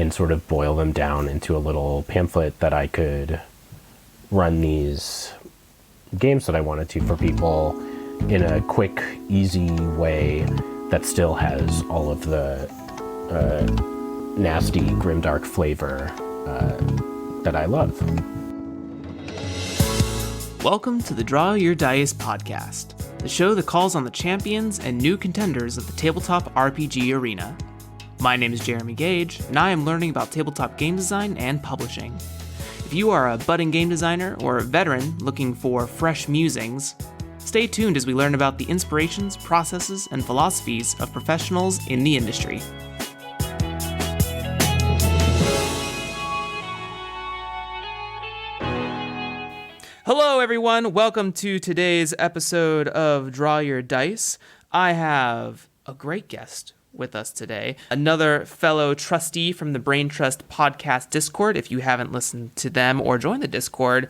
and sort of boil them down into a little pamphlet that I could run these games that I wanted to for people in a quick, easy way that still has all of the nasty, grimdark flavor that I love. Welcome to the Draw Your Dice podcast, the show that calls on the champions and new contenders of the tabletop RPG arena. My name is Jeremy Gage, and I am learning about tabletop game design and publishing. If you are a budding game designer or a veteran looking for fresh musings, stay tuned as we learn about the inspirations, processes, and philosophies of professionals in the industry. Hello, everyone. Welcome to today's episode of Draw Your Dice. I have a great guest with us today, another fellow trustee from the Brain Trust podcast Discord. If you haven't listened to them or joined the Discord,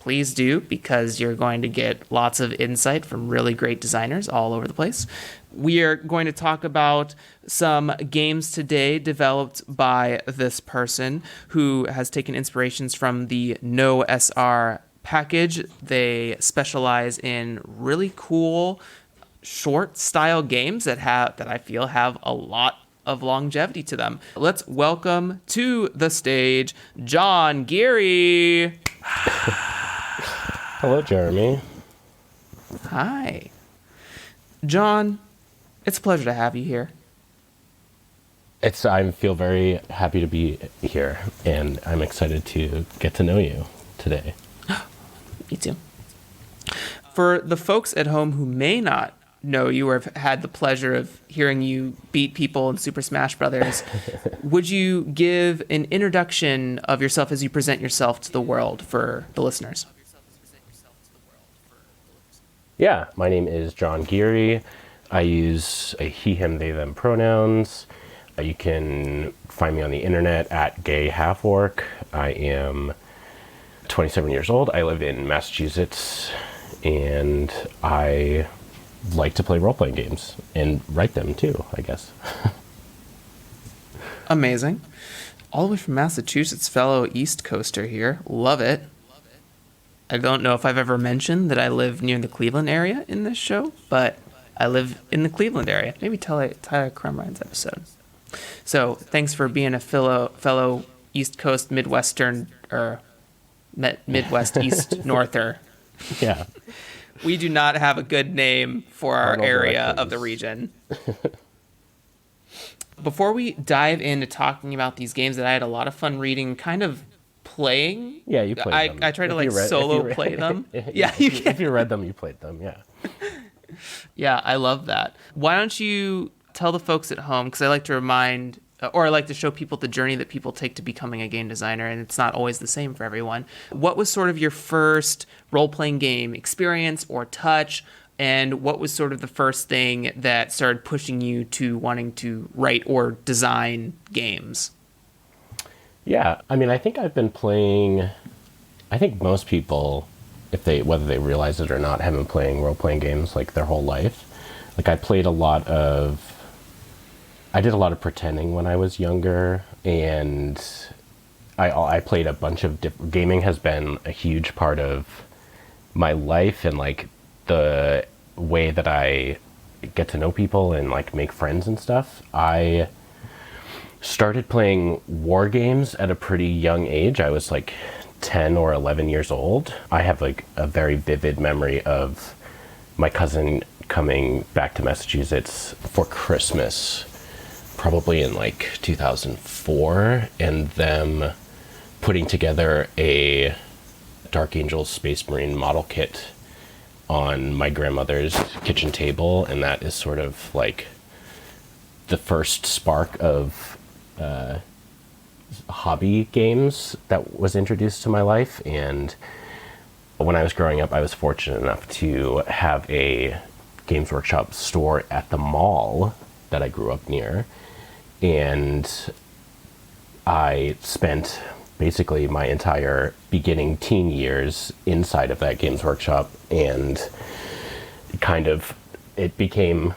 please do, because you're going to get lots of insight from really great designers all over the place. We are going to talk about some games today developed by this person who has taken inspirations from the OSR package. They specialize in really cool short style games that I feel have a lot of longevity to them. Let's welcome to the stage John Geary. Hello, Jeremy. Hi. John, it's a pleasure to have you here. I feel very happy to be here, and I'm excited to get to know you today. Me too. For the folks at home who may not know you or have had the pleasure of hearing you beat people in Super Smash Brothers, would you give an introduction of yourself as you present yourself to the world for the listeners? Yeah, my name is John Geary. I use he, him, they, them pronouns. You can find me on the internet at Gay Half Orc. I am 27 years old. I live in Massachusetts, and I like to play role-playing games and write them too, I guess. Amazing. All the way from Massachusetts, fellow East Coaster here. Love it. I don't know if I've ever mentioned that I live near the Cleveland area in this show, but I live in the Cleveland area. Maybe Tyler Crumrine's episode. So thanks for being a fellow East Coast Midwestern, or Midwest East Norther. Yeah. We do not have a good name for our area of the region. Before we dive into talking about these games that I had a lot of fun reading, kind of playing. Yeah, you played them. I try to solo play them. Yeah, if you read them, you played them, yeah. Yeah, I love that. Why don't you tell the folks at home, because I like to remind, or I like to show people the journey that people take to becoming a game designer, and it's not always the same for everyone. What was sort of your first role-playing game experience or touch, and what was sort of the first thing that started pushing you to wanting to write or design games? Yeah, I mean, I think I've been playing, I think most people, whether they realize it or not, have been playing role-playing games like their whole life. Like I did a lot of pretending when I was younger, and I played a bunch of gaming has been a huge part of my life, and like the way that I get to know people and like make friends and stuff. I started playing war games at a pretty young age. I was like 10 or 11 years old. I have like a very vivid memory of my cousin coming back to Massachusetts for Christmas, probably in like 2004, and them putting together a Dark Angel Space Marine model kit on my grandmother's kitchen table, and that is sort of like the first spark of hobby games that was introduced to my life. And when I was growing up, I was fortunate enough to have a Games Workshop store at the mall that I grew up near, and I spent basically my entire beginning teen years inside of that Games Workshop, and it became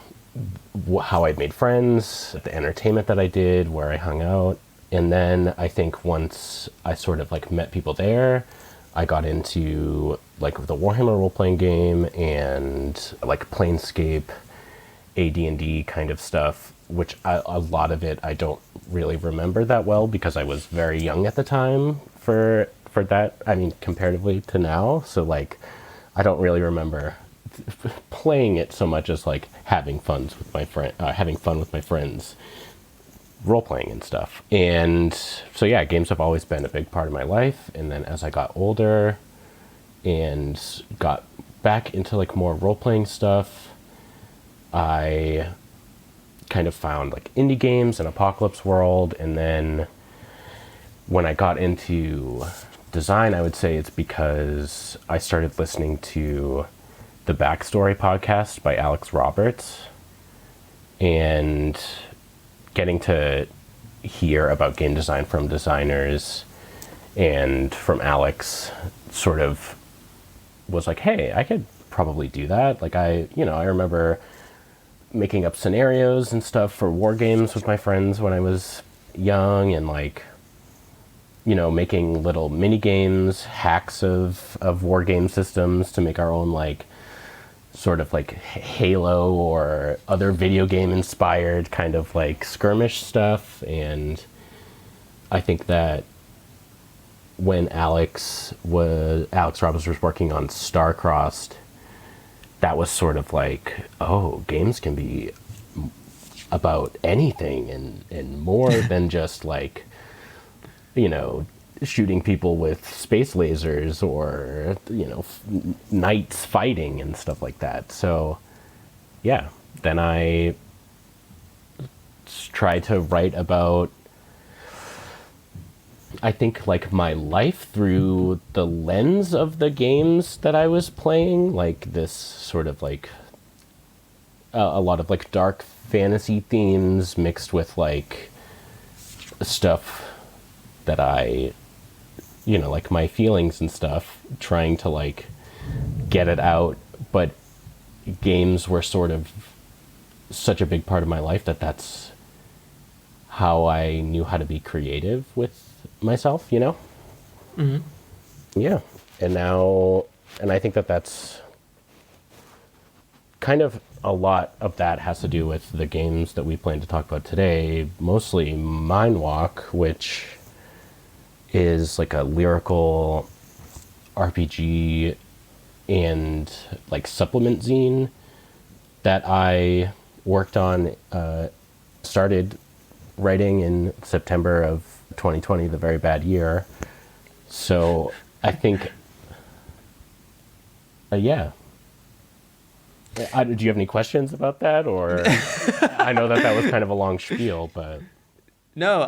how I made friends, the entertainment that I did, where I hung out, And then I think once I sort of like met people there, I got into like the Warhammer role-playing game and like Planescape, AD&D kind of stuff, which a lot of it I don't really remember that well because I was very young at the time for that. I mean, comparatively to now. So like, I don't really remember playing it so much as like having fun with my friends, role playing and stuff. And so yeah, games have always been a big part of my life. And then as I got older and got back into like more role playing stuff, I kind of found like indie games and Apocalypse World. And then when I got into design, I would say it's because I started listening to the Backstory podcast by Alex Roberts and getting to hear about game design from designers and from Alex sort of was like, hey, I could probably do that. Like I remember making up scenarios and stuff for war games with my friends when I was young, and like, making little mini games, hacks of war game systems to make our own like sort of like Halo or other video game inspired kind of like skirmish stuff. And I think that when Alex Roberts was working on Starcrossed, that was sort of like, oh, games can be about anything and more than just like, shooting people with space lasers or, knights fighting and stuff like that. So yeah, then I tried to write about, I think, like my life through the lens of the games that I was playing, like this sort of like a lot of like dark fantasy themes mixed with like stuff that I, like my feelings and stuff, trying to like get it out. But games were sort of such a big part of my life that's how I knew how to be creative with myself, Mm-hmm. Yeah. And I think that's kind of a lot of that has to do with the games that we plan to talk about today, mostly Mindwalk, which is like a lyrical RPG and like supplement zine that I worked on, started writing in September of 2020, the very bad year. So I think, yeah. Do you have any questions about that? Or I know that was kind of a long spiel, but... No,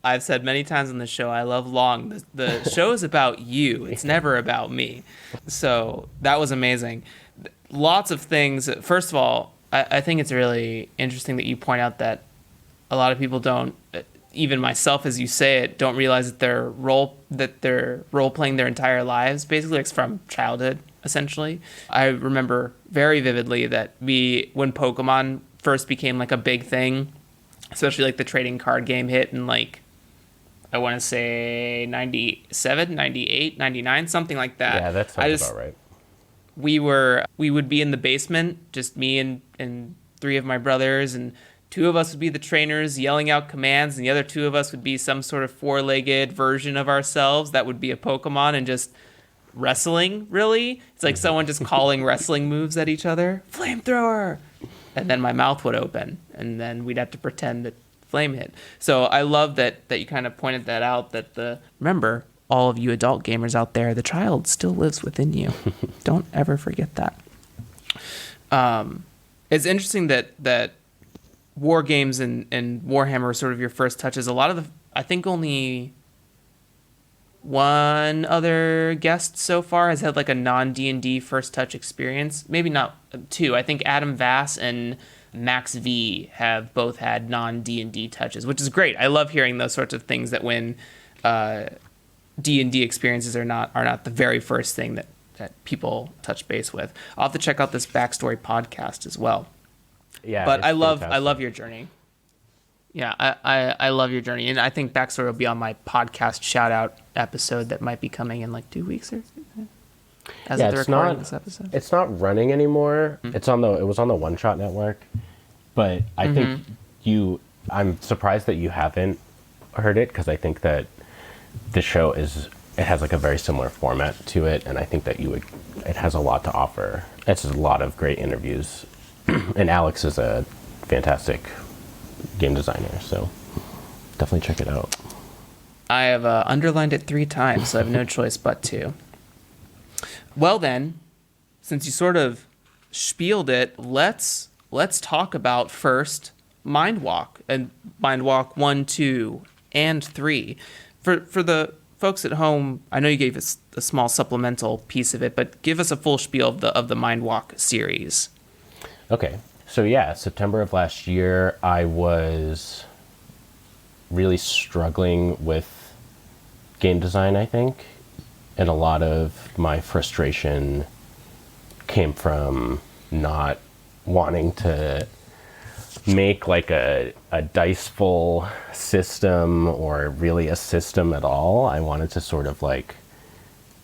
I've said many times on the show, I love long. The show is about you. It's never about me. So that was amazing. Lots of things. First of all, I think it's really interesting that you point out that a lot of people don't, even myself as you say it, don't realize that they're role playing their entire lives, basically like from childhood, essentially. I remember very vividly that when Pokemon first became like a big thing, especially like the trading card game hit in like, I want to say 97, 98, 99, something like that. Yeah, that sounds about right. We would be in the basement, just me and three of my brothers, and two of us would be the trainers yelling out commands, and the other two of us would be some sort of four-legged version of ourselves that would be a Pokemon, and just wrestling, really. It's like someone just calling wrestling moves at each other. Flamethrower! And then my mouth would open, and then we'd have to pretend that flame hit. So I love that you kind of pointed that out, remember, all of you adult gamers out there, the child still lives within you. Don't ever forget that. It's interesting that war games and Warhammer are sort of your first touches. A lot of I think only one other guest so far has had like a non-D&D first touch experience. Maybe not two. I think Adam Vass and Max V have both had non-D&D touches, which is great. I love hearing those sorts of things that when D&D experiences are not the very first thing that people touch base with. I'll have to check out this Backstory podcast as well. Yeah, but I love fantastic. your journey. Yeah, I love your journey, and I think backstory will be on my podcast shout out episode that might be coming in like 2 weeks or as Yeah, of the recording of this episode. it's not running anymore. It was on the One Shot Network, but I think I'm surprised that you haven't heard it, because I think that the show it has like a very similar format to it, and I think that it has a lot to offer. It's a lot of great interviews, and Alex is a fantastic game designer, so definitely check it out. I have underlined it 3 times, so I have no choice but to. Well then, since you sort of spieled it, let's talk about first Mind Walk, and Mind Walk 1, 2, and 3. For the folks at home, I know you gave us a small supplemental piece of it, but give us a full spiel of the Mind Walk series. Okay. So yeah, September of last year, I was really struggling with game design, I think. And a lot of my frustration came from not wanting to make like a diceful system, or really a system at all. I wanted to sort of like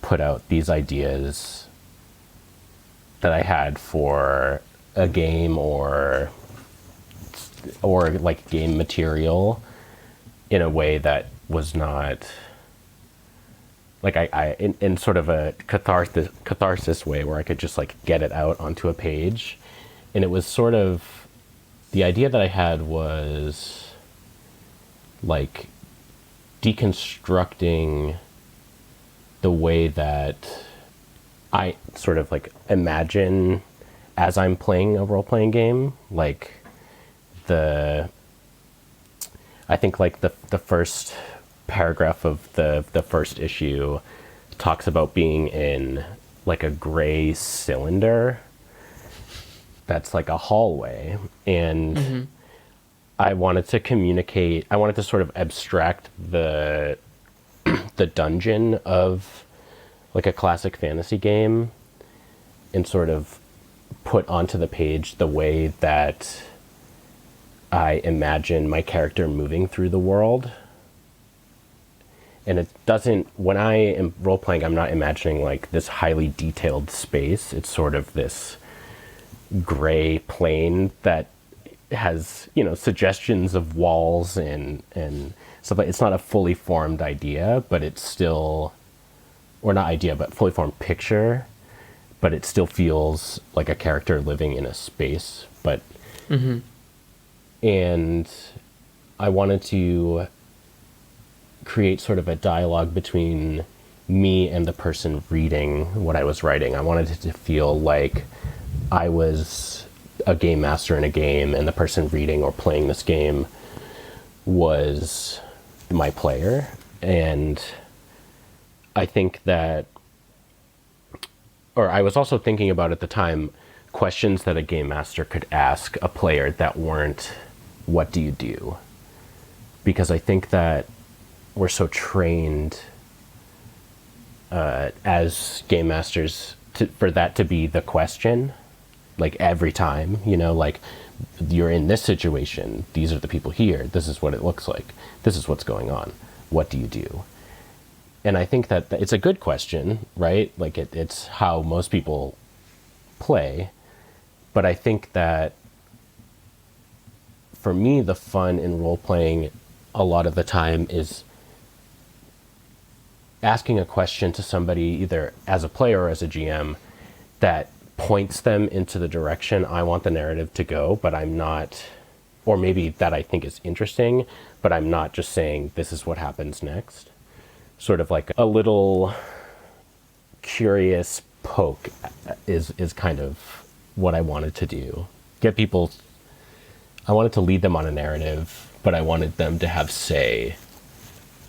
put out these ideas that I had for a game, or like game material, in a way that was not like in sort of a catharsis way, where I could just like get it out onto a page. And it was sort of, the idea that I had was like deconstructing the way that I sort of like imagine as I'm playing a role-playing game. Like I think like the first paragraph of the first issue talks about being in like a gray cylinder that's like a hallway, and I wanted to sort of abstract the dungeon of like a classic fantasy game, and sort of put onto the page the way that I imagine my character moving through the world. And it doesn't, when I am role playing, I'm not imagining like this highly detailed space. It's sort of this gray plane that has, suggestions of walls and stuff. Like, it's not a fully formed idea, but it's still, or not idea, but fully formed picture, but it still feels like a character living in a space. But, and I wanted to create sort of a dialogue between me and the person reading what I was writing. I wanted it to feel like I was a game master in a game, and the person reading or playing this game was my player. And I think that, or I was also thinking about at the time, questions that a game master could ask a player that weren't, what do you do? Because I think that we're so trained as game masters for that to be the question, like every time, like you're in this situation, these are the people here, this is what it looks like, this is what's going on, what do you do? And I think that it's a good question, right? Like it's how most people play. But I think that for me, the fun in role playing a lot of the time is asking a question to somebody, either as a player or as a GM, that points them into the direction I want the narrative to go, but I'm not, or maybe that I think is interesting, but I'm not just saying this is what happens next. Sort of like a little curious poke is kind of what I wanted to do. I wanted to lead them on a narrative, but I wanted them to have say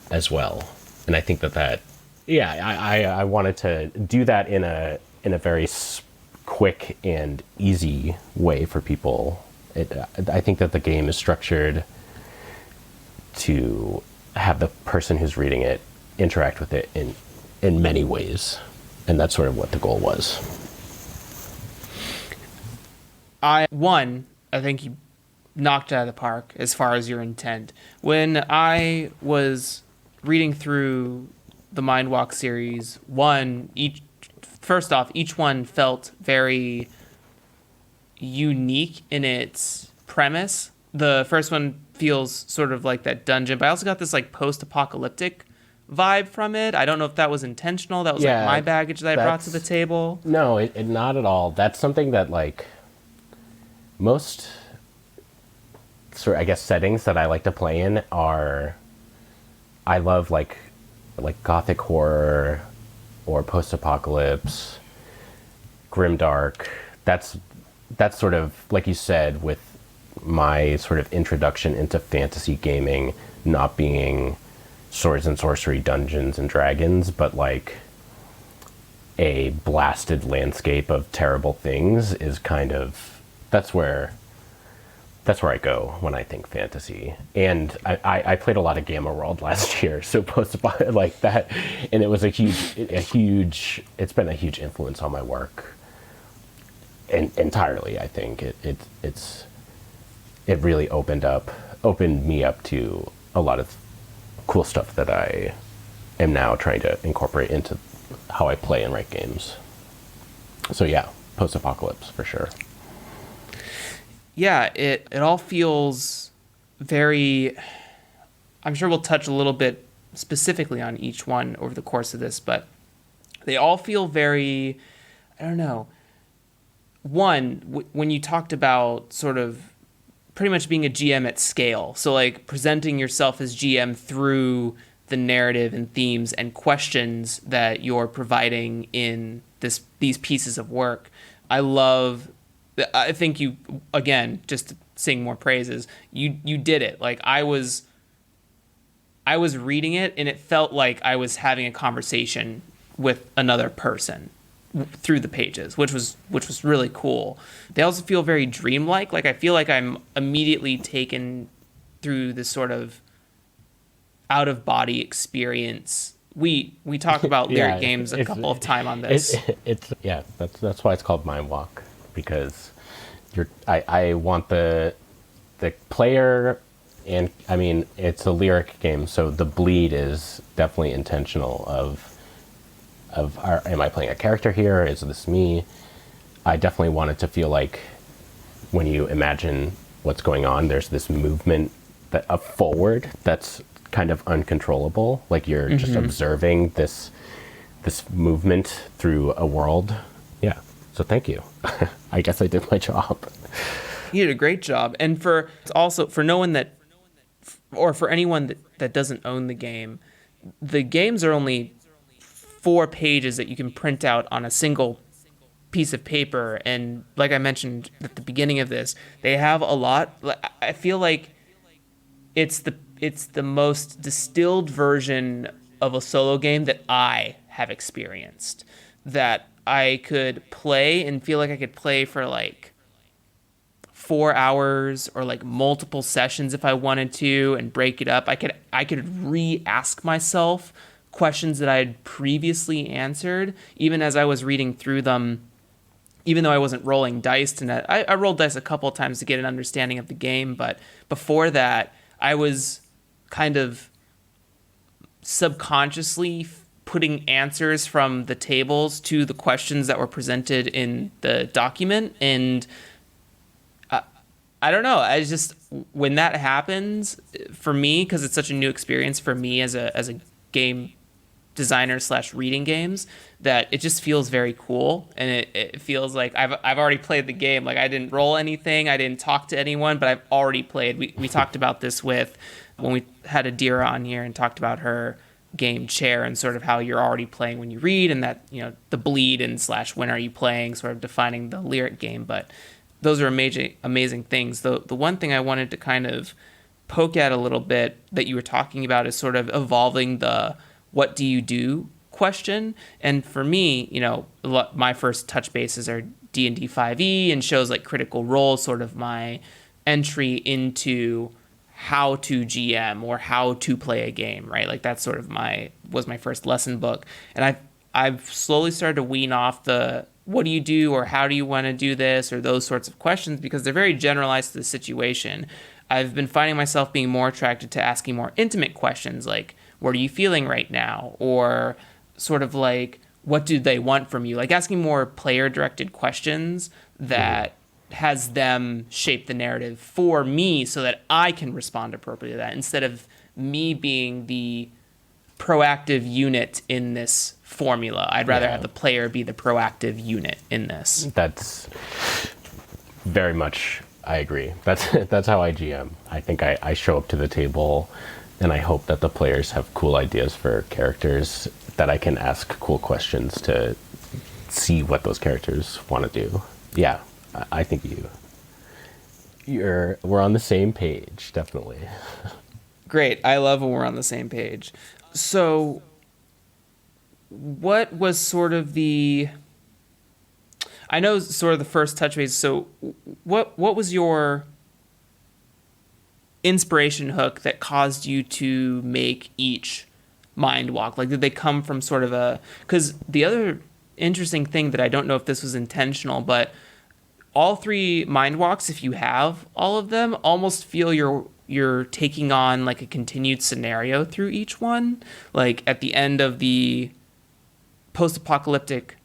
as well. And I think I wanted to do that in a very quick and easy way for people. I think that the game is structured to have the person who's reading it interact with it in many ways. And that's sort of what the goal was. I think you knocked it out of the park as far as your intent. When I was reading through the Mindwalk series, first off, each one felt very unique in its premise. The first one feels sort of like that dungeon, but I also got this like post-apocalyptic vibe from it. I don't know if that was intentional. That was like my baggage that I brought to the table. No, it not at all. That's something that like most sort of, I guess, settings that I like to play in are, I love like gothic horror or post-apocalypse, grimdark. That's sort of, like you said, with my sort of introduction into fantasy gaming not being swords and sorcery, Dungeons and Dragons, but like a blasted landscape of terrible things is kind of, that's where I go when I think fantasy. And I played a lot of Gamma World last year, so like that, and it was it's been a huge influence on my work. And entirely, I think it really opened me up to a lot of cool stuff that I am now trying to incorporate into how I play and write games. So yeah, post-apocalypse for sure. Yeah, it all feels very, I'm sure we'll touch a little bit specifically on each one over the course of this, but they all feel very, I don't know. One, when you talked about sort of pretty much being a GM at scale, so like presenting yourself as GM through the narrative and themes and questions that you're providing in these pieces of work. I think you, again, just to sing more praises, you did it. Like I was reading it and it felt like I was having a conversation with another person through the pages, which was really cool. They also feel very dreamlike. Like I feel like I'm immediately taken through this sort of out of body experience. We talk about lyric games a couple of times on this. That's why it's called Mind Walk, because I want the player, and I mean it's a lyric game, so the bleed is definitely intentional am I playing a character here? Is this me? I definitely want it to feel like when you imagine what's going on, there's this movement up forward that's kind of uncontrollable. Like you're just observing this movement through a world. Yeah. So thank you. I guess I did my job. You did a great job. And for no one that, or for anyone that doesn't own the games are only 4 pages that you can print out on a single piece of paper. And like I mentioned at the beginning of this, they have a lot. I feel like it's the most distilled version of a solo game that I have experienced, that I could play and feel like I could play for like 4 hours or like multiple sessions if I wanted to, and break it up. I could re-ask myself questions that I had previously answered, even as I was reading through them, even though I wasn't rolling dice. I rolled dice a couple of times to get an understanding of the game, but before that, I was kind of subconsciously putting answers from the tables to the questions that were presented in the document. And I don't know, when that happens for me, because it's such a new experience for me as a game designer / reading games, that it just feels very cool. And it feels like I've already played the game. Like I didn't roll anything, I didn't talk to anyone, but I've already played. We talked about this when we had Adira on here and talked about her game Chair, and sort of how you're already playing when you read, and that, you know, the bleed and / when are you playing, sort of defining the lyric game. But those are amazing things. The one thing I wanted to kind of poke at a little bit that you were talking about is sort of evolving the what do you do question. And for me, you know, my first touch bases are D&D 5e and shows like Critical Role, sort of my entry into how to GM or how to play a game, right? Like that's sort of was my first lesson book. And I've slowly started to wean off the what do you do, or how do you want to do this, or those sorts of questions, because they're very generalized to the situation. I've been finding myself being more attracted to asking more intimate questions like, what are you feeling right now? Or sort of like, what do they want from you? Like asking more player directed questions that has them shape the narrative for me so that I can respond appropriately to that, instead of me being the proactive unit in this formula. I'd rather Yeah. have the player be the proactive unit in this. That's very much, I agree. That's how I GM. I think I show up to the table and I hope that the players have cool ideas for characters, that I can ask cool questions to see what those characters want to do. Yeah, I think we're on the same page, definitely. Great. I love when we're on the same page. So, what was sort of the... I know sort of the first touch base. So, what was your inspiration hook that caused you to make each mind walk? Like, did they come from sort of a... Because the other interesting thing that I don't know if this was intentional, but all three mind walks, if you have all of them, almost feel you're taking on like a continued scenario through each one. Like at the end of the post-apocalyptic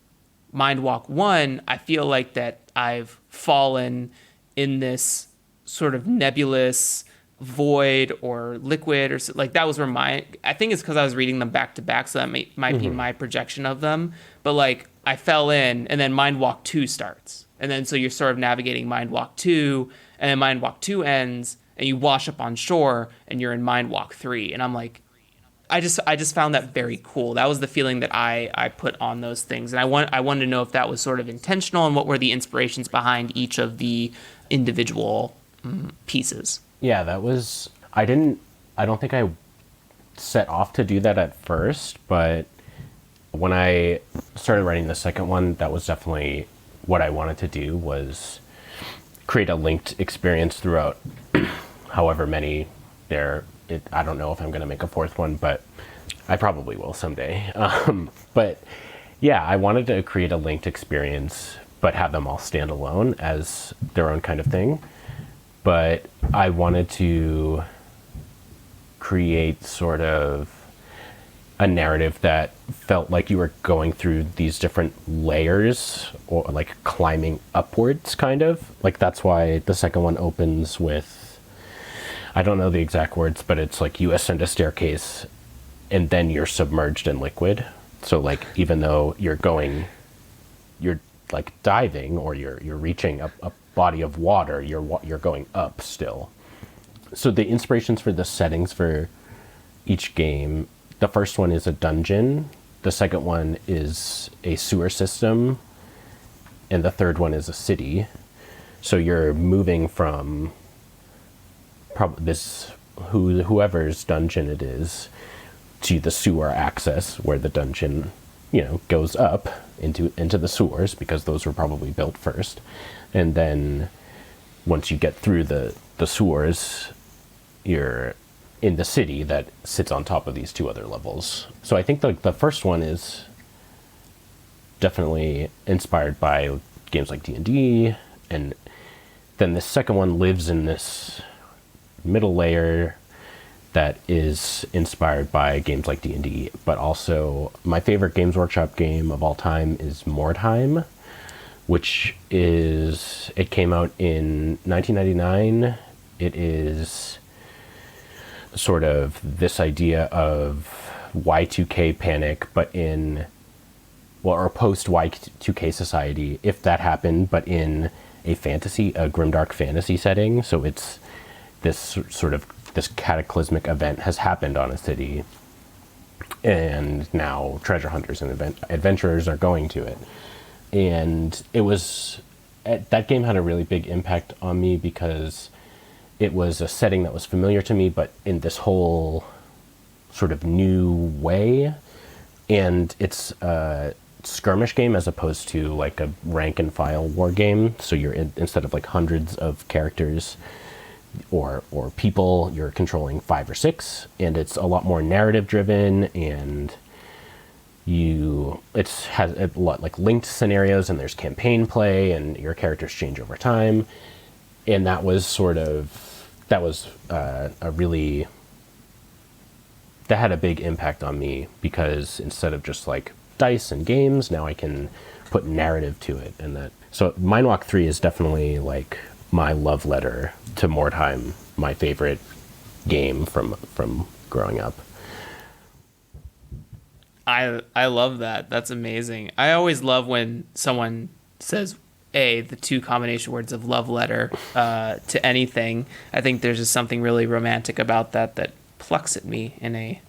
mind walk 1, I feel like that I've fallen in this sort of nebulous void or liquid, or like that was where I think it's because I was reading them back to back, so that might be my projection of them. But like I fell in, and then mind walk 2 starts, and then so you're sort of navigating mind walk 2, and then mind walk 2 ends, and you wash up on shore, and you're in mind walk 3, and I'm like, I just found that very cool. That was the feeling that I put on those things, and I wanted to know if that was sort of intentional, and what were the inspirations behind each of the individual pieces. Yeah, that was... I don't think I set off to do that at first, but when I started writing the second one, that was definitely what I wanted to do, was create a linked experience throughout however many there... I don't know if I'm going to make a fourth one, but I probably will someday. But yeah, I wanted to create a linked experience, but have them all stand alone as their own kind of thing. But I wanted to create sort of a narrative that felt like you were going through these different layers, or like climbing upwards, kind of. Like that's why the second one opens with, I don't know the exact words, but it's like you ascend a staircase and then you're submerged in liquid. So like even though you're like diving, or you're reaching a body of water, you're going up still. So the inspirations for the settings for each game, the first one is a dungeon, the second one is a sewer system, and the third one is a city. So you're moving from whoever's dungeon it is to the sewer access, where the dungeon, goes up into the sewers, because those were probably built first. And then once you get through the sewers, you're in the city that sits on top of these 2 other levels. So I think the first one is definitely inspired by games like D&D, and then the second one lives in this middle layer that is inspired by games like D&D, but also my favorite Games Workshop game of all time is Mordheim, it came out in 1999. It is sort of this idea of Y2K panic, but or post Y2K society, if that happened, but in a grimdark fantasy setting. So it's this cataclysmic event has happened on a city, and now treasure hunters and adventurers are going to it. And that game had a really big impact on me, because it was a setting that was familiar to me, but in this whole sort of new way. And it's a skirmish game as opposed to like a rank and file war game. So instead of like hundreds of characters or people, you're controlling 5 or 6, and it's a lot more narrative driven, and has a lot like linked scenarios, and there's campaign play, and your characters change over time. And that was a really, that had a big impact on me, because instead of just like dice and games, now I can put narrative to it. And that, so Mindwalk 3 is definitely like my love letter to Mordheim, my favorite game from growing up. I love that. That's amazing. I always love when someone says the two combination words of love letter to anything. I think there's just something really romantic about that plucks at me in a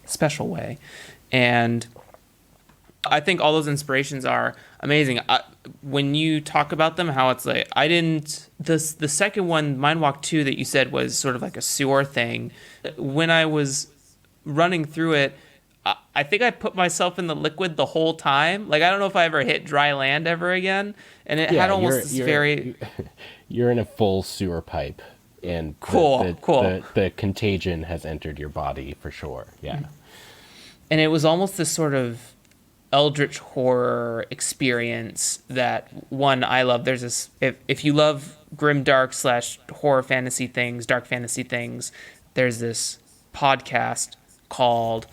special way. And I think all those inspirations are amazing. When you talk about them, how it's like, the second one, Mindwalk 2, that you said was sort of like a sewer thing. When I was running through it, I think I put myself in the liquid the whole time. Like, I don't know if I ever hit dry land ever again. And it had almost this very... You're in a full sewer pipe, and cool. The contagion has entered your body for sure. Yeah. And it was almost this sort of eldritch horror experience that, one, I love. There's this, if you love grim dark / horror fantasy things, dark fantasy things, there's this podcast called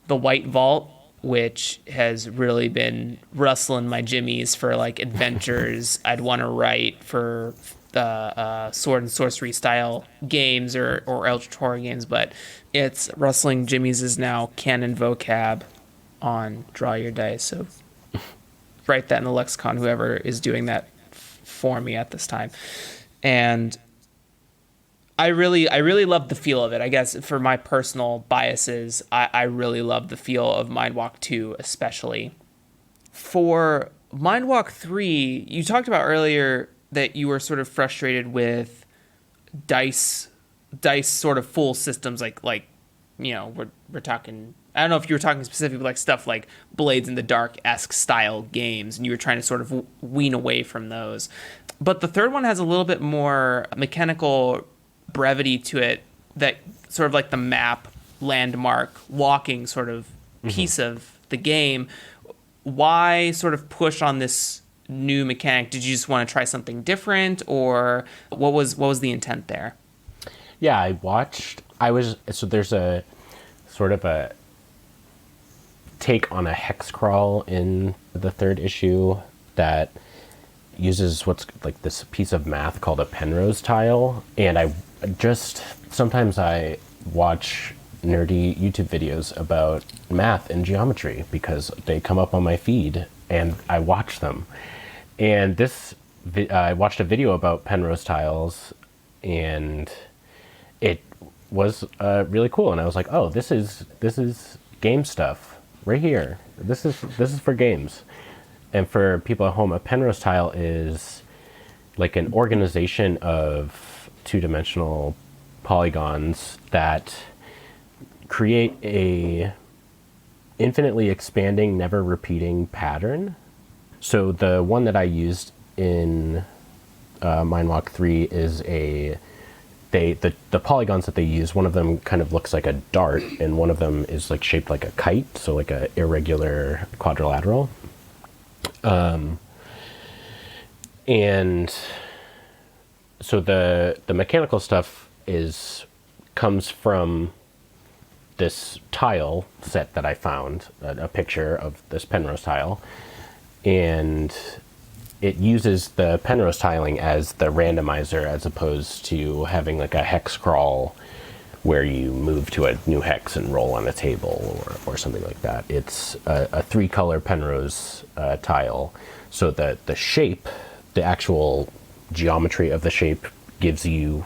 The White Vault, which has really been rustling my jimmies for like adventures I'd want to write for sword and sorcery style games or eldritch horror games. But it's rustling jimmies is now canon vocab on Draw Your Dice, so write that in the lexicon, whoever is doing that for me at this time. And I really love the feel of it. I guess for my personal biases, I really love the feel of Mindwalk 2, especially. For Mindwalk 3, you talked about earlier that you were sort of frustrated with dice sort of full systems, like we're talking, I don't know if you were talking specifically like stuff like Blades in the Dark-esque style games, and you were trying to sort of wean away from those. But the third one has a little bit more mechanical brevity to it, that sort of like the map, landmark, walking sort of piece of the game. Why sort of push on this new mechanic? Did you just want to try something different, or what was the intent there? Yeah, there's a sort of a take on a hex crawl in the third issue that uses what's like this piece of math called a Penrose tile. And sometimes I watch nerdy YouTube videos about math and geometry because they come up on my feed and I watch them. And I watched a video about Penrose tiles, and it was really cool. And I was like, oh, this is game stuff right here. This is for games. And for people at home, a Penrose tile is like an organization of two-dimensional polygons that create a infinitely expanding, never repeating pattern. So the one that I used in Mindwalk 3 is the polygons that they use, one of them kind of looks like a dart, and one of them is like shaped like a kite, so like a irregular quadrilateral. And so the mechanical stuff comes from this tile set that I found, a picture of this Penrose tile, and it uses the Penrose tiling as the randomizer, as opposed to having like a hex crawl where you move to a new hex and roll on a table or something like that. It's a 3-color Penrose tile, so that the shape, the actual geometry of the shape, gives you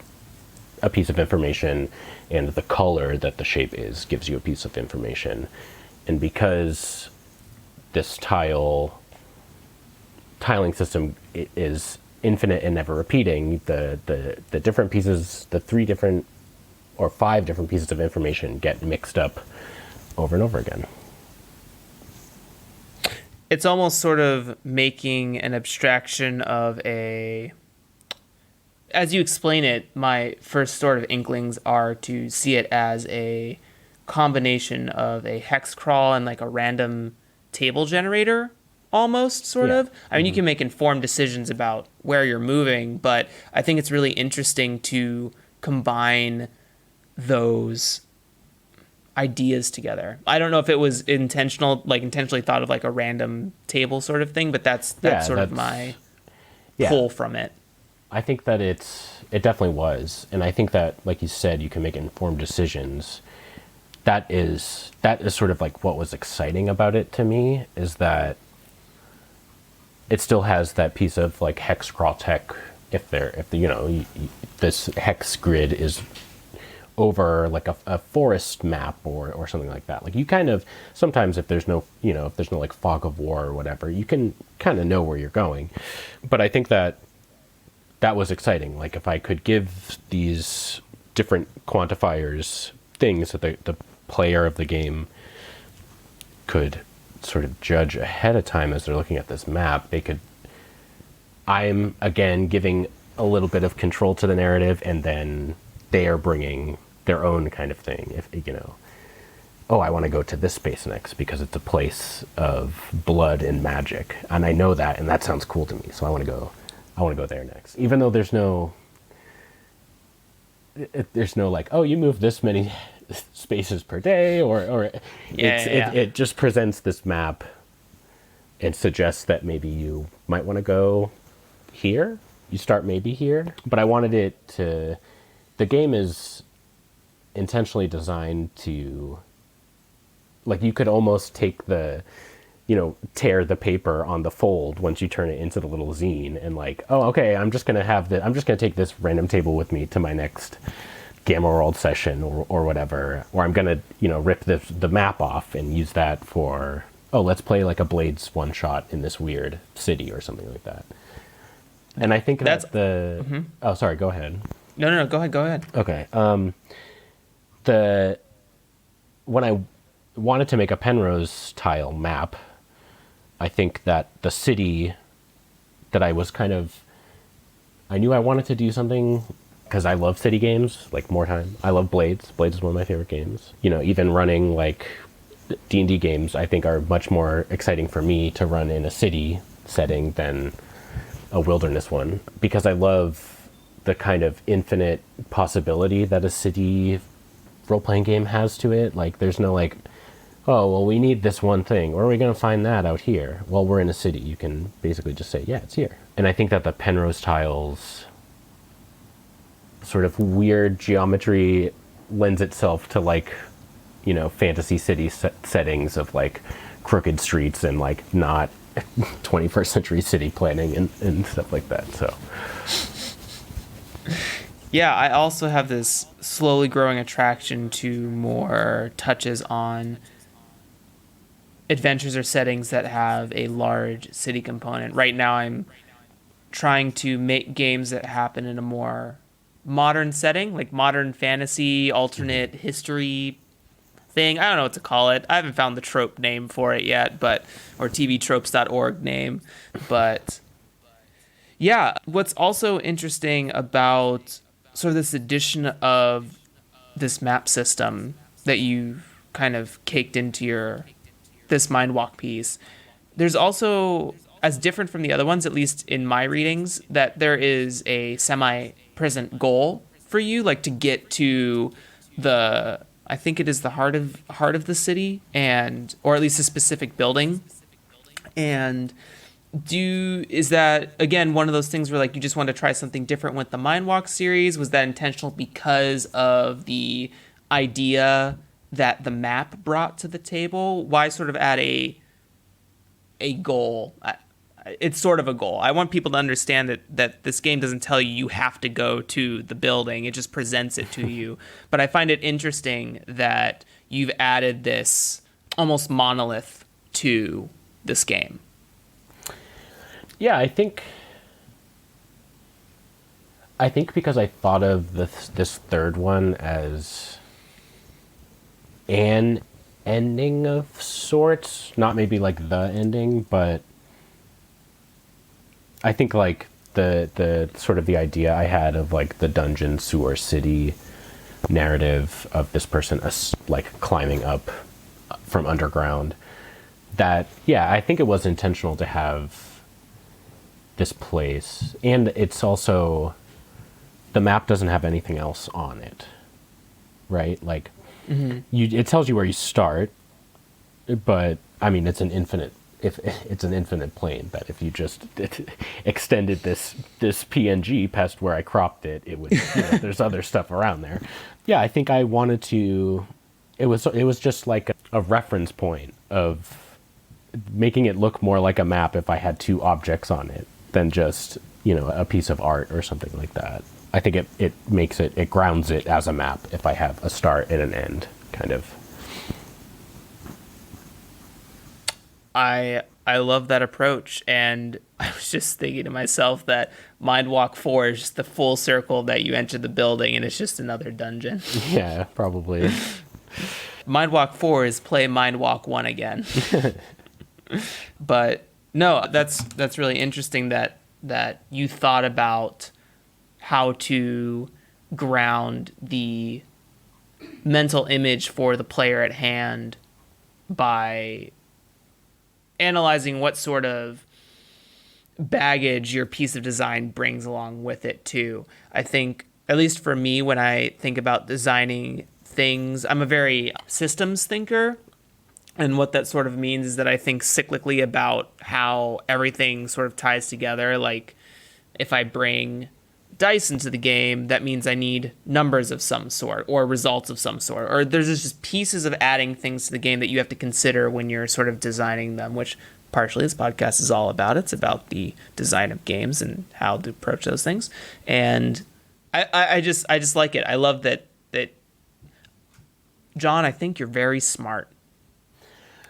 a piece of information, and the color that the shape is gives you a piece of information. And because this tiling system is infinite and never repeating, the different pieces, the 3 different or 5 different pieces of information get mixed up over and over again. It's almost sort of making an abstraction of as you explain it, my first sort of inklings are to see it as a combination of a hex crawl and like a random table generator almost sort Yeah. of. I mean, you can make informed decisions about where you're moving, but I think it's really interesting to combine those ideas together. I don't know if it was intentional, like intentionally thought of like a random table sort of thing, but that's Yeah, sort of that's my yeah. pull from it. I think that it definitely was, and I think that, like you said, you can make informed decisions. That is sort of like what was exciting about it to me, is that it still has that piece of like hex crawl tech. If this hex grid is over like a forest map or something like that. Like you kind of sometimes if there's no like fog of war or whatever, you can kind of know where you're going. But I think that was exciting. Like if I could give these different quantifiers things that the player of the game could sort of judge ahead of time as they're looking at this map, I'm again giving a little bit of control to the narrative, and then they are bringing their own kind of thing. If oh, I want to go to this space next because it's a place of blood and magic, and I know that, and that sounds cool to me. So I want to go there next, even though there's no like, oh, you move this many spaces per day, or it just presents this map and suggests that maybe you might want to go here. You start maybe here, but I wanted it to. The game is intentionally designed to, like, you could almost take tear the paper on the fold once you turn it into the little zine, and like, oh, okay, I'm just gonna take this random table with me to my next Gamma World session or whatever, or I'm gonna rip the map off and use that for, oh, let's play like a Blades one shot in this weird city or something like that. And I think that's oh, sorry, go ahead. No, go ahead. Okay. When I wanted to make a Penrose tile map, I think that the city that I knew I wanted to do something, because I love city games, like more time. I love Blades. Blades is one of my favorite games. Even running like D&D games, I think are much more exciting for me to run in a city setting than a wilderness one, because I love the kind of infinite possibility that a city role-playing game has to it. Like, there's no like, oh, well, we need this one thing. Where are we going to find that out here? Well, we're in a city. You can basically just say, yeah, it's here. And I think that the Penrose tiles sort of weird geometry lends itself to like, fantasy city settings of like crooked streets and like not 21st century city planning and stuff like that. So yeah, I also have this slowly growing attraction to more touches on adventures or settings that have a large city component. Right now I'm trying to make games that happen in a more modern setting, like modern fantasy, alternate history thing. I don't know what to call it. I haven't found the trope name for it yet, or tvtropes.org name. But yeah, what's also interesting about sort of this addition of this map system that you've kind of caked into this mind walk piece, there's also, as different from the other ones, at least in my readings, that there is a semi-present goal for you, like to get to I think it is the heart of the city, or at least a specific building. And is that, again, one of those things where like you just want to try something different with the Mind Walk series? Was that intentional because of the idea that the map brought to the table? Why sort of add a goal? It's sort of a goal. I want people to understand that this game doesn't tell you have to go to the building. It just presents it to you. But I find it interesting that you've added this almost monolith to this game. Yeah, I think because I thought of this third one as an ending of sorts, not maybe like the ending, but I think like the sort of the idea I had of like the dungeon sewer city narrative of this person like climbing up from underground. That, yeah, I think it was intentional to have this place, and it's also, the map doesn't have anything else on it, right? Like, it tells you where you start, but I mean, it's an infinite, if it's an infinite plane, that if you just extended this PNG past where I cropped it, it would, there's other stuff around there. Yeah, I think I wanted to, it was just like a reference point of making it look more like a map if I had two objects on it than just, a piece of art or something like that. I think it makes it grounds it as a map if I have a start and an end, kind of. I love that approach, and I was just thinking to myself that Mindwalk 4 is just the full circle that you enter the building and it's just another dungeon. Yeah, probably. Mindwalk 4 is play Mindwalk 1 again. But no, that's really interesting that you thought about how to ground the mental image for the player at hand by analyzing what sort of baggage your piece of design brings along with it too. I think, at least for me, when I think about designing things, I'm a very systems thinker. And what that sort of means is that I think cyclically about how everything sort of ties together. Like, if I bring dice into the game, that means I need numbers of some sort or results of some sort. Or there's just pieces of adding things to the game that you have to consider when you're sort of designing them, which partially this podcast is all about. It's about the design of games and how to approach those things. And I just like it. I love that John, I think you're very smart.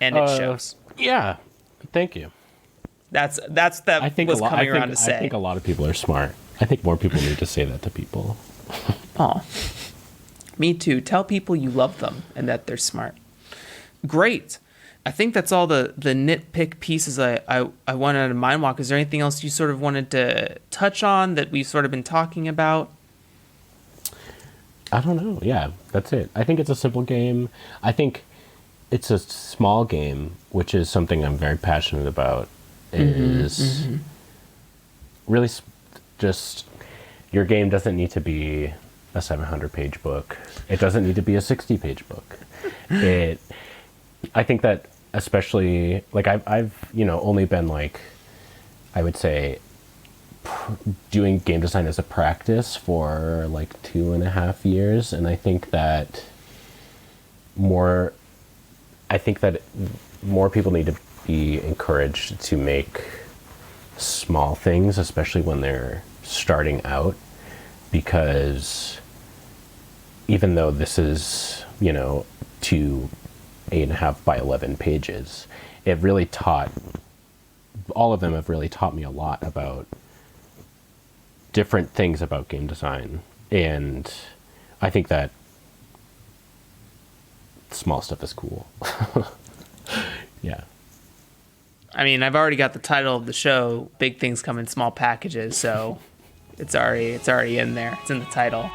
And it shows. Yeah, thank you. That's I think was coming around to say. I think a lot of people are smart. I think more people need to say that to people. Oh, me too. Tell people you love them and that they're smart. Great. I think that's all the nitpick pieces I wanted out of Mindwalk. Is there anything else you sort of wanted to touch on that we've sort of been talking about? I don't know. Yeah, that's it. I think it's a simple game. I think it's a small game, which is something I'm very passionate about. Is really just, your game doesn't need to be a 700-page book. It doesn't need to be a 60-page book. I think that, especially, like, I've only been, like, I would say, doing game design as a practice for like 2.5 years, and I think that more people need to be encouraged to make small things, especially when they're starting out, because even though this is 2 8.5 by 11 pages, all of them have really taught me a lot about different things about game design, and I think that small stuff is cool. Yeah. I mean, I've already got the title of the show, Big Things Come in Small Packages, so it's already in there. It's in the title.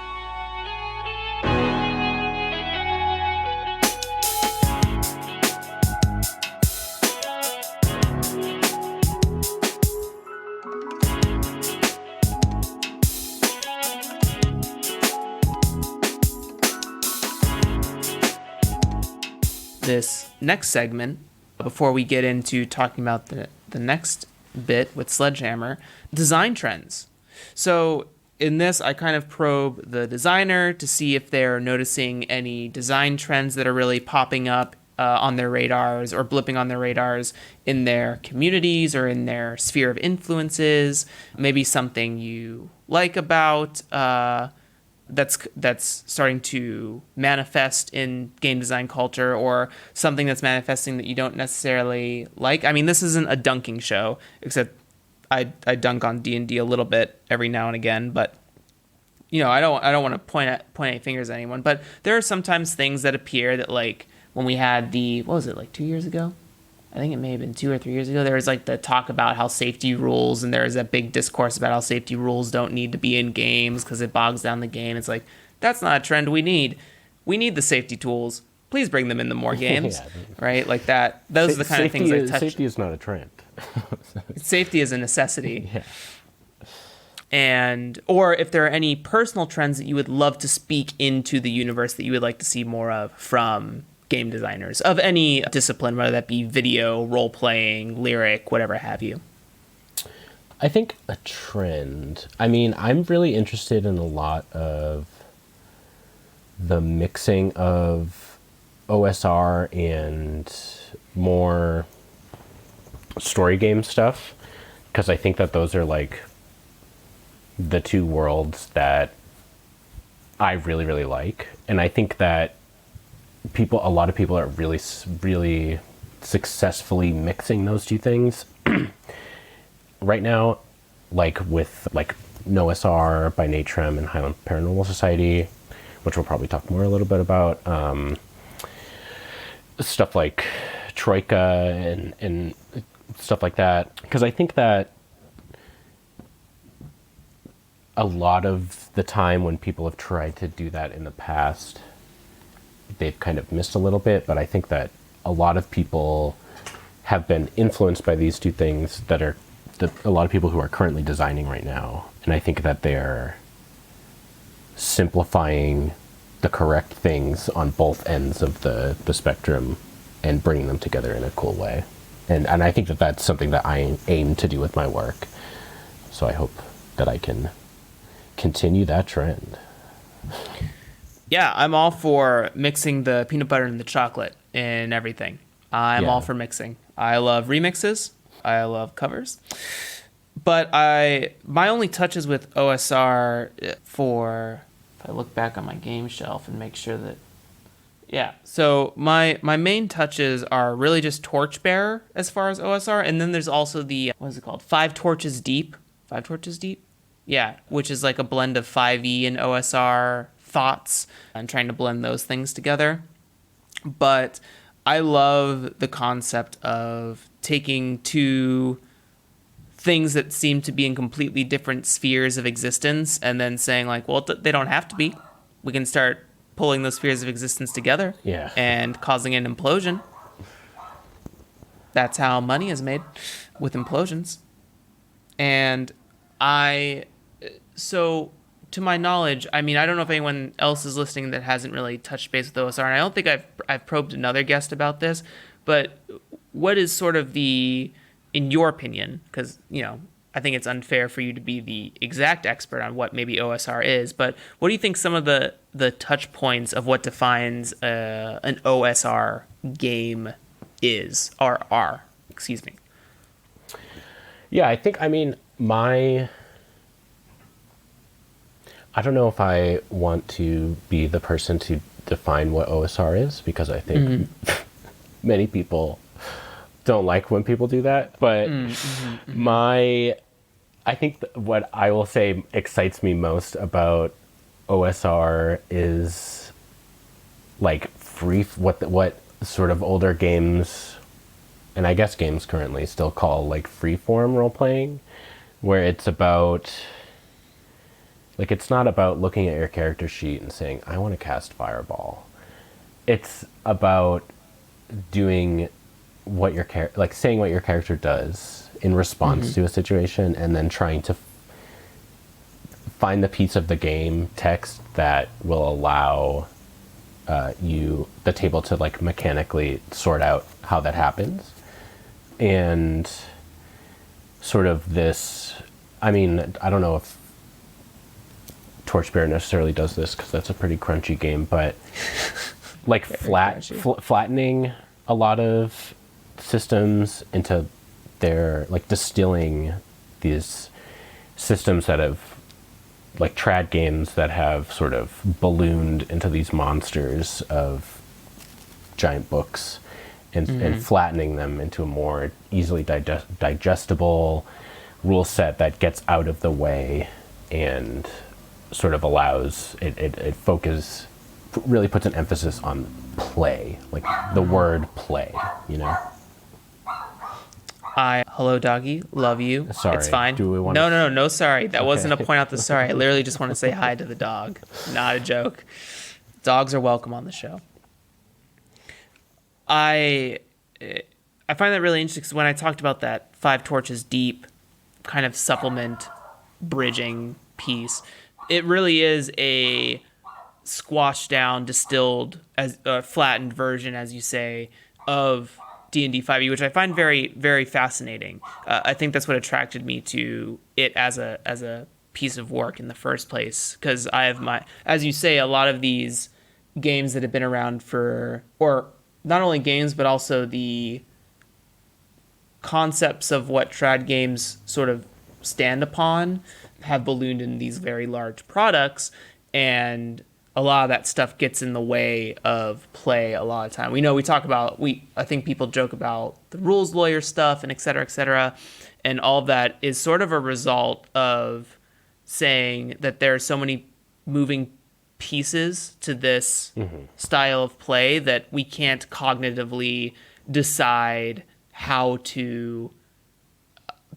This next segment, before we get into talking about the next bit with Sledgehammer, design trends. So in this, I kind of probe the designer to see if they're noticing any design trends that are really popping up on their radars or blipping on their radars in their communities or in their sphere of influences. Maybe something you like about that's starting to manifest in game design culture, or something that's manifesting that you don't necessarily like. I mean, this isn't a dunking show, except I dunk on D&D a little bit every now and again, but I don't want to point any fingers at anyone, but there are sometimes things that appear that, like when we had what was it, like 2 years ago? I think it may have been 2 or 3 years ago. There was like the talk about how safety rules, and there was that big discourse about how safety rules don't need to be in games because it bogs down the game. It's like, That's not a trend we need. We need the safety tools. Please bring them into more games, Yeah. right? Like that. Those are the kind of things I touch. Safety is not a trend. Safety is a necessity. Yeah. And or if there are any personal trends that you would love to speak into the universe that you would like to see more of from game designers of any discipline, whether that be video, role playing, lyric, whatever have you. I think a trend. I mean, I'm really interested in a lot of the mixing of OSR and more story game stuff, because I think that those are like the two worlds that I really, really like. And I think that a lot of people are really, really successfully mixing those two things right now, like with like OSR by Natrum and Highland Paranormal Society, which we'll probably talk more a little bit about. Stuff like Troika and stuff like that. Because I think that a lot of the time when people have tried to do that in the past, they've kind of missed a little bit. But I think that a lot of people have been influenced by these two things that are a lot of people who are currently designing right now. And I think that they're simplifying the correct things on both ends of the spectrum and bringing them together in a cool way. And I think that that's something that I aim to do with my work. So I hope that I can continue that trend. Yeah, I'm all for mixing the peanut butter and the chocolate and everything. I'm all for mixing. I love remixes. I love covers. But my only touches with OSR if I look back on my game shelf and make sure that, so my main touches are really just Torchbearer as far as OSR, and then there's also the, what is it called? Five Torches Deep? Yeah, which is like a blend of 5e and OSR thoughts and trying to blend those things together. But I love the concept of taking two things that seem to be in completely different spheres of existence and then saying like, well, they don't have to be. We can start pulling those spheres of existence together and causing an implosion. That's how money is made, with implosions. And so to my knowledge, I mean, I don't know if anyone else is listening that hasn't really touched base with OSR, and I don't think I've probed another guest about this, but what is sort of in your opinion, because, I think it's unfair for you to be the exact expert on what maybe OSR is, but what do you think some of the touch points of what defines an OSR game is, or are, excuse me? Yeah, I don't know if I want to be the person to define what OSR is, because I think many people don't like when people do that. But I think what I will say excites me most about OSR is like what sort of older games, and I guess games currently still call like freeform role playing, where it's about, like, it's not about looking at your character sheet and saying, I want to cast Fireball. It's about doing saying what your character does in response to a situation, and then trying to find the piece of the game text that will allow the table to like mechanically sort out how that happens. And sort of this, I mean, I don't know if Torchbearer necessarily does this because that's a pretty crunchy game, but like flattening a lot of systems into their, like, distilling these systems that have, like, trad games that have sort of ballooned into these monsters of giant books, and flattening them into a more easily digestible rule set that gets out of the way and sort of allows it really puts an emphasis on play, like the word play, Hello, doggy. Love you. Sorry. It's fine. Do we want No, sorry. That wasn't a point out the sorry. I literally just want to say hi to the dog. Not a joke. Dogs are welcome on the show. I find that really interesting because when I talked about that Five Torches Deep kind of supplement bridging piece, it really is a squashed down, distilled, as flattened version, as you say, of D&D 5e, which I find very, very fascinating. I think that's what attracted me to it as a piece of work in the first place, because I have as you say, a lot of these games that have been around or not only games, but also the concepts of what trad games sort of stand upon have ballooned in these very large products, and a lot of that stuff gets in the way of play a lot of time. I think people joke about the rules lawyer stuff and et cetera, and all of that is sort of a result of saying that there are so many moving pieces to this style of play that we can't cognitively decide how to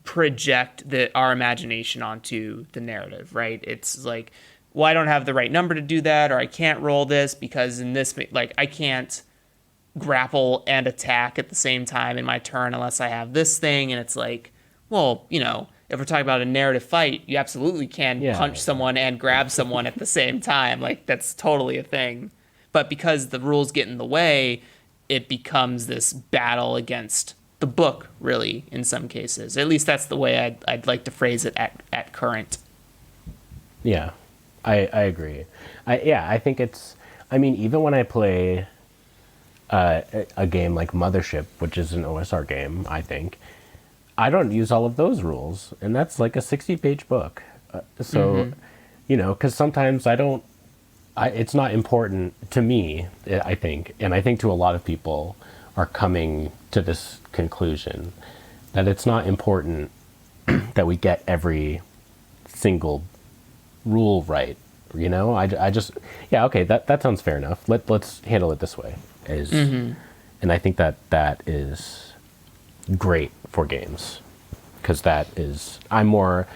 project our imagination onto the narrative, right? It's like, well, I don't have the right number to do that, or I can't roll this because in this, like, I can't grapple and attack at the same time in my turn unless I have this thing. And it's like, well, if we're talking about a narrative fight, you absolutely can punch someone and grab someone at the same time. Like, that's totally a thing. But because the rules get in the way, it becomes this battle against the book, really, in some cases. At least that's the way I'd like to phrase it at current. Yeah, I agree. I think even when I play a game like Mothership, which is an OSR game, I think, I don't use all of those rules, and that's like a 60-page book. Because sometimes it's not important to me, I think, and I think to a lot of people are coming to this conclusion that it's not important that we get every single rule right. That sounds fair enough. Let's handle it this way. And I think that is great for games, because I'm more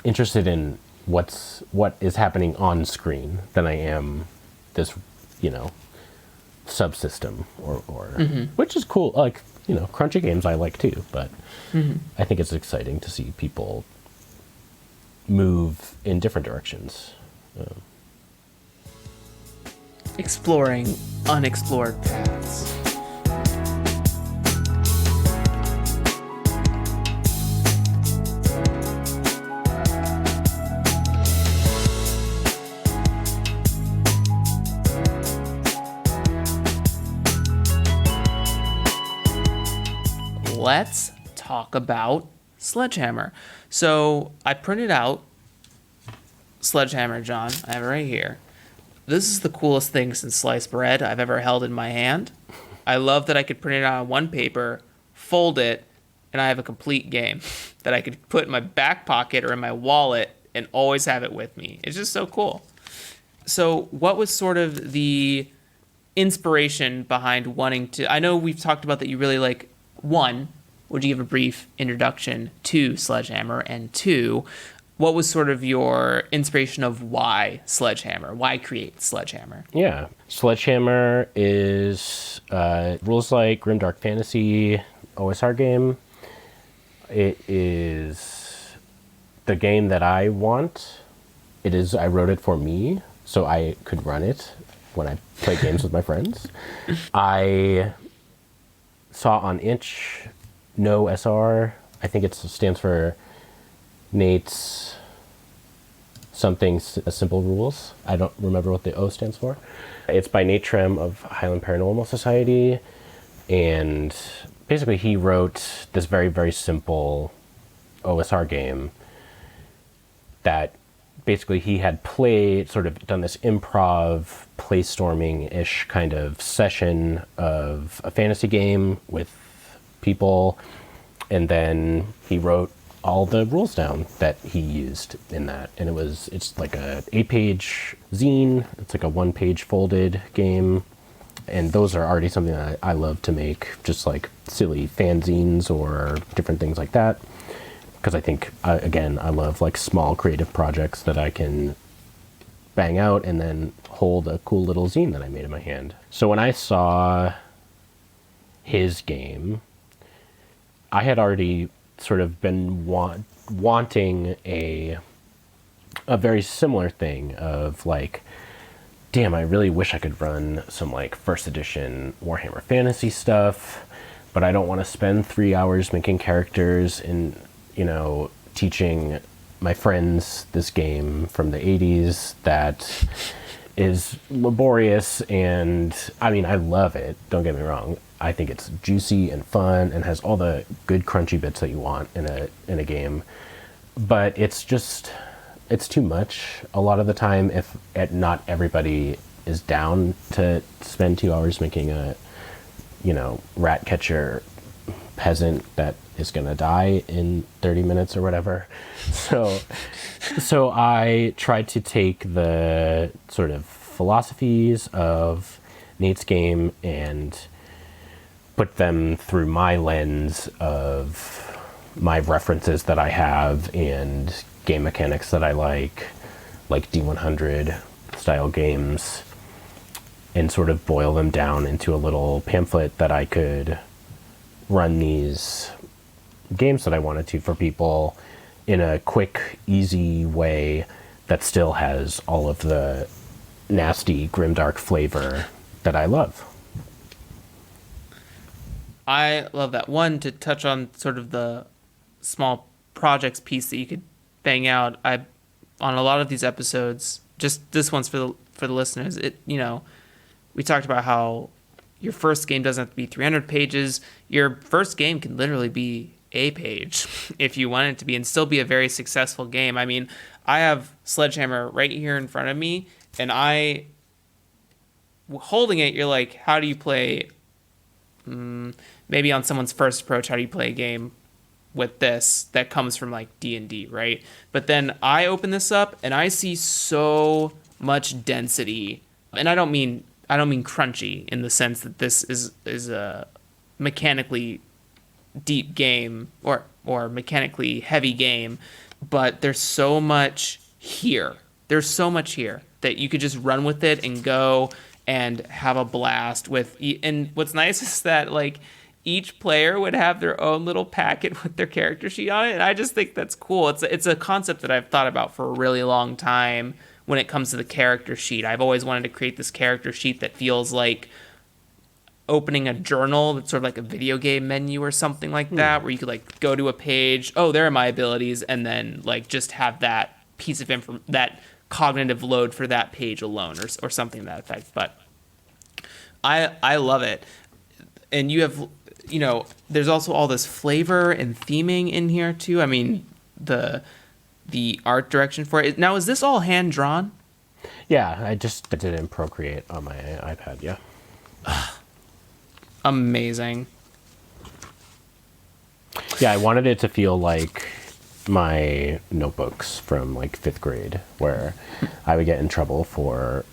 interested in what is happening on screen than I am this subsystem or which is cool. Like, crunchy games I like too, but I think it's exciting to see people move in different directions. Exploring unexplored paths. Let's talk about Sledgehammer. So I printed out Sledgehammer, John. I have it right here. This is the coolest thing since sliced bread I've ever held in my hand. I love that I could print it out on one paper, fold it, and I have a complete game that I could put in my back pocket or in my wallet and always have it with me. It's just so cool. So what was sort of the inspiration behind wanting to... I know we've talked about that you really like... One, would you give a brief introduction to Sledgehammer? And two, what was sort of your inspiration of why Sledgehammer? Why create Sledgehammer? Yeah. Sledgehammer is rules like Grimdark Fantasy OSR game. It is the game that I want. I wrote it for me so I could run it when I play games with my friends. I saw on itch no SR. I think it stands for Nate's something simple rules. I don't remember what the O stands for. It's by Nate Trem of Highland Paranormal Society, and basically he wrote this very, very simple OSR game that basically he had done this improv playstorming-ish kind of session of a fantasy game with people, and then he wrote all the rules down that he used in that. And it's like a 8-page zine. It's like a 1-page folded game. And those are already something that I love to make, just like silly fanzines or different things like that. Because I think, again, I love like small creative projects that I can bang out and then hold a cool little zine that I made in my hand. So when I saw his game, I had already sort of been wanting a very similar thing of like, damn, I really wish I could run some like first edition Warhammer Fantasy stuff, but I don't want to spend 3 hours making characters and, teaching my friends this game from the 80s that is laborious. And I mean, I love it, don't get me wrong. I think it's juicy and fun and has all the good crunchy bits that you want in a game, but it's too much a lot of the time if not everybody is down to spend 2 hours making a rat catcher peasant that is going to die in 30 minutes or whatever. So I tried to take the sort of philosophies of Nate's game and put them through my lens of my references that I have and game mechanics that I like D100 style games, and sort of boil them down into a little pamphlet that I could run these games that I wanted to for people in a quick, easy way that still has all of the nasty, grimdark flavor that I love. I love that. One, to touch on sort of the small projects piece that you could bang out. On a lot of these episodes, just this one's for the listeners. We talked about how your first game doesn't have to be 300 pages. Your first game can literally be a page if you want it to be, and still be a very successful game. I mean, I have Sledgehammer right here in front of me, and holding it, you're like, how do you play? Maybe on someone's first approach, how do you play a game with this that comes from like D&D, right? But then I open this up and I see so much density, and I don't mean crunchy in the sense that this is a mechanically deep game or mechanically heavy game, but there's so much here. There's so much here that you could just run with it and go and have a blast with. And what's nice is that like each player would have their own little packet with their character sheet on it, and I just think that's cool. It's a concept that I've thought about for a really long time when it comes to the character sheet. I've always wanted to create this character sheet that feels like opening a journal that's sort of like a video game menu or something like that, where you could like go to a page, oh, there are my abilities, and then like just have that piece of that cognitive load for that page alone, or something to that effect. But I love it. And you have, there's also all this flavor and theming in here too. I mean, the art direction for it. Now, is this all hand drawn? Yeah, I just did it in Procreate on my iPad, yeah. Amazing. Yeah, I wanted it to feel like my notebooks from like 5th grade, where I would get in trouble for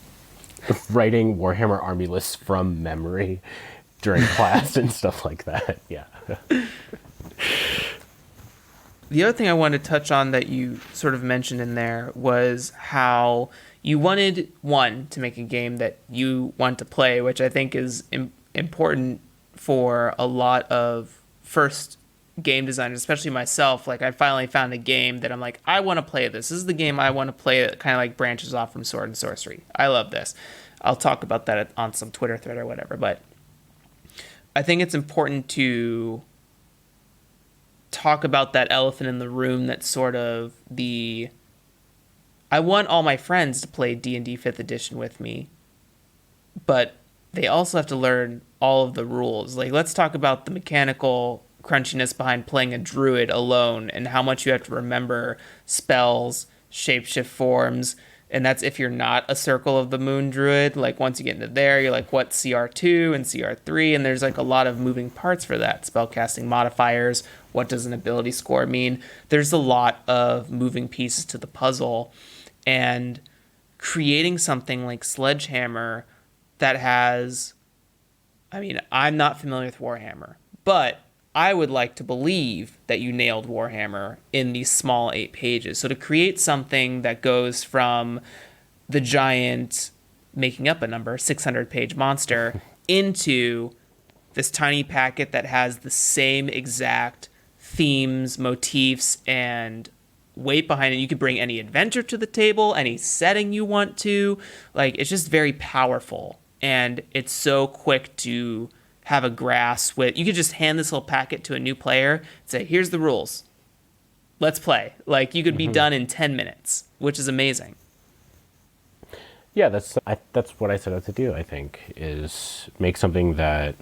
writing Warhammer army lists from memory during class and stuff like that. Yeah. The other thing I wanted to touch on that you sort of mentioned in there was how you wanted, one, to make a game that you want to play, which I think is important for a lot of first game designers, especially myself. Like, I finally found a game that I'm like, I want to play this. This is the game I want to play that kind of like branches off from Sword and Sorcery. I love this. I'll talk about that on some Twitter thread or whatever, but I think it's important to talk about that elephant in the room that's sort of I want all my friends to play D&D 5th edition with me, but they also have to learn all of the rules. Like, let's talk about the mechanical crunchiness behind playing a druid alone and how much you have to remember spells, shapeshift forms, and that's if you're not a Circle of the Moon druid. Like, once you get into there, you're like, what, CR2 and CR3? And there's like a lot of moving parts for that. Spellcasting modifiers, what does an ability score mean? There's a lot of moving pieces to the puzzle. And creating something like Sledgehammer that has I mean, I'm not familiar with Warhammer, but I would like to believe that you nailed Warhammer in these small 8 pages. So to create something that goes from the giant, making up a number, 600-page monster into this tiny packet that has the same exact themes, motifs, and weight behind it. You could bring any adventure to the table, any setting you want to. Like, it's just very powerful. And it's so quick to have a grasp with. You could just hand this little packet to a new player and say, here's the rules. Let's play. Like, you could be done in 10 minutes, which is amazing. Yeah, that's what I set out to do, I think, is make something that...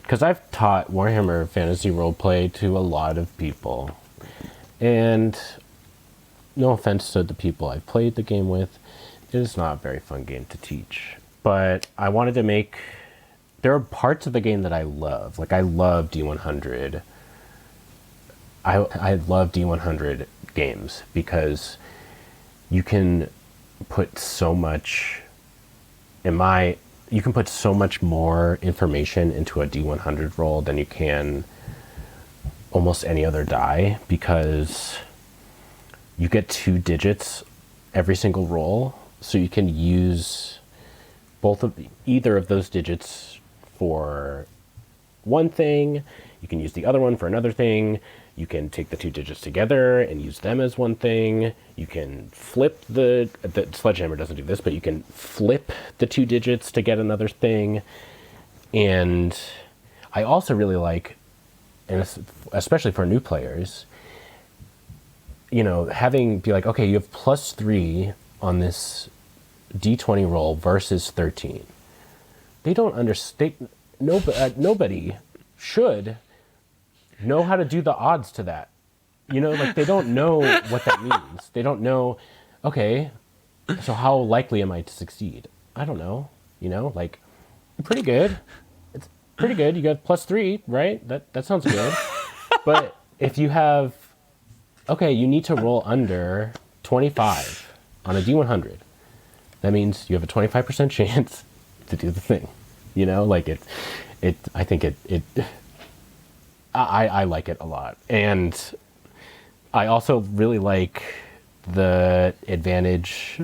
Because I've taught Warhammer Fantasy Roleplay to a lot of people. And no offense to the people I've played the game with, it is not a very fun game to teach. But I wanted to make... There are parts of the game that I love. Like, I love D100. I love D100 games because you can put so much... You can put so much more information into a D100 roll than you can almost any other die, because you get 2 digits every single roll, so you can use either of those digits for one thing. You can use the other one for another thing. You can take the 2 digits together and use them as one thing. You can flip the Sledgehammer doesn't do this, but you can flip the 2 digits to get another thing. And I also really like, and especially for new players, be like, okay, you have +3 on this D20 roll versus 13. They don't understand. Nobody should know how to do the odds to that. Like, they don't know what that means. They don't know, okay, so how likely am I to succeed? I don't know. Like, pretty good. It's pretty good. You got +3, right? That sounds good. But if you have, okay, you need to roll under 25 on a D100. That means you have a 25% chance to do the thing. Like, I think I like it a lot. And I also really like the advantage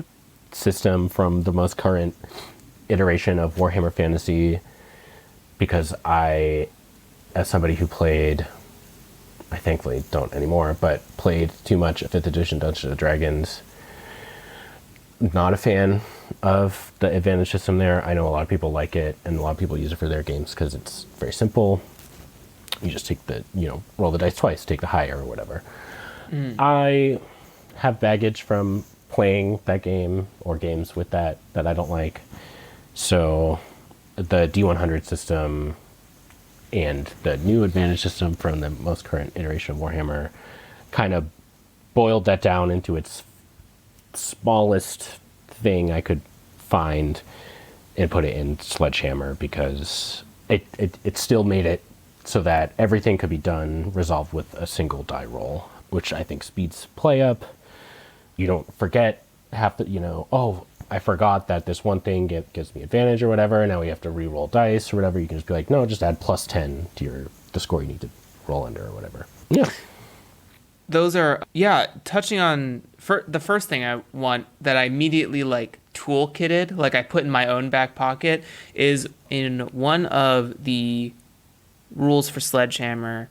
system from the most current iteration of Warhammer Fantasy, because I, as somebody who played, I thankfully don't anymore, but played too much 5th edition Dungeons & Dragons, not a fan of the advantage system there. I know a lot of people like it, and a lot of people use it for their games because it's very simple. You just take roll the dice twice, take the higher or whatever. I have baggage from playing that game or games with that I don't like. So the D100 system and the new advantage system from the most current iteration of Warhammer kind of boiled that down into its smallest thing I could find and put it in Sledgehammer, because it still made it so that everything could be resolved with a single die roll, which I think speeds play up. You don't forget I forgot that this one thing gives me advantage or whatever, and now we have to re-roll dice or whatever. You can just be like, no, just add +10 to the score you need to roll under or whatever. Yeah. Those are, touching on the first thing I want that I immediately toolkitted, I put in my own back pocket, is in one of the rules for Sledgehammer,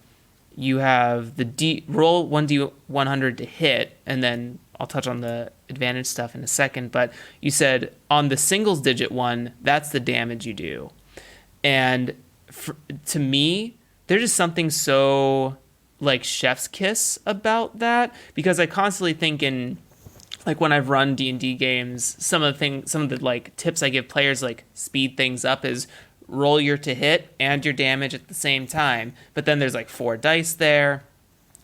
you have the roll 1d100 to hit, and then I'll touch on the advantage stuff in a second, but you said on the singles digit one, that's the damage you do. And to me, there's just something so chef's kiss about that, because I constantly think in when I've run D&D games, some of the tips I give players, speed things up, is roll your to hit and your damage at the same time. But then there's 4 dice there,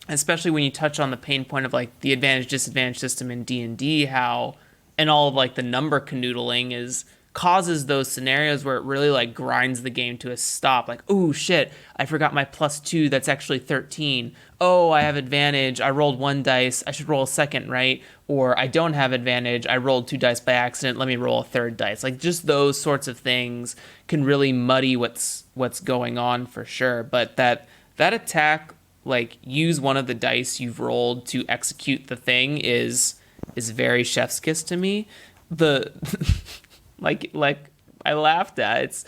especially when you touch on the pain point of the advantage disadvantage system in D&D, how and all of the number canoodling is causes those scenarios where it really like grinds the game to a stop. Like, oh shit, I forgot my +2. That's actually 13. Oh, I have advantage. I rolled 1 dice. I should roll a second, right? Or I don't have advantage. I rolled 2 dice by accident. Let me roll a third dice. Like just those sorts of things can really muddy what's going on for sure. But that attack, like use one of the dice you've rolled to execute the thing is very chef's kiss to me. The like I laughed at. It's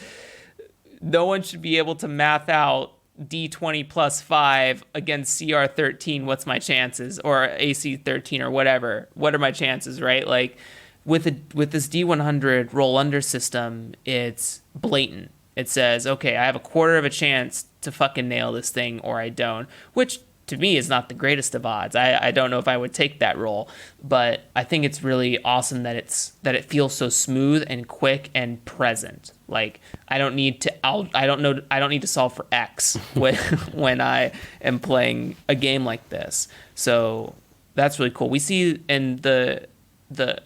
no one should be able to math out D20 plus 5 against CR 13. What's my chances? Or AC 13 or whatever. What are my chances, right? Like with this D100 roll under system, it's blatant. It says, okay, I have a quarter of a chance to fucking nail this thing or I don't, which to me is not the greatest of odds. I don't know if I would take that roll, but I think it's really awesome that it feels so smooth and quick and present. Like I don't need to solve for X when I am playing a game like this. So that's really cool. We see in the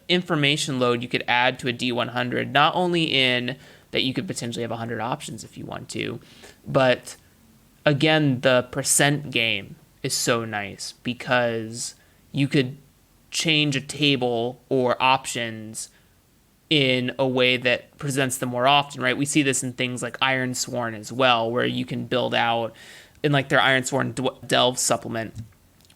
information load you could add to a D100, not only in that you could potentially have 100 options if you want to, but again, the percent game is so nice because you could change a table or options in a way that presents them more often, right? We see this in things like Ironsworn as well, where you can build out in like their Ironsworn Delve supplement.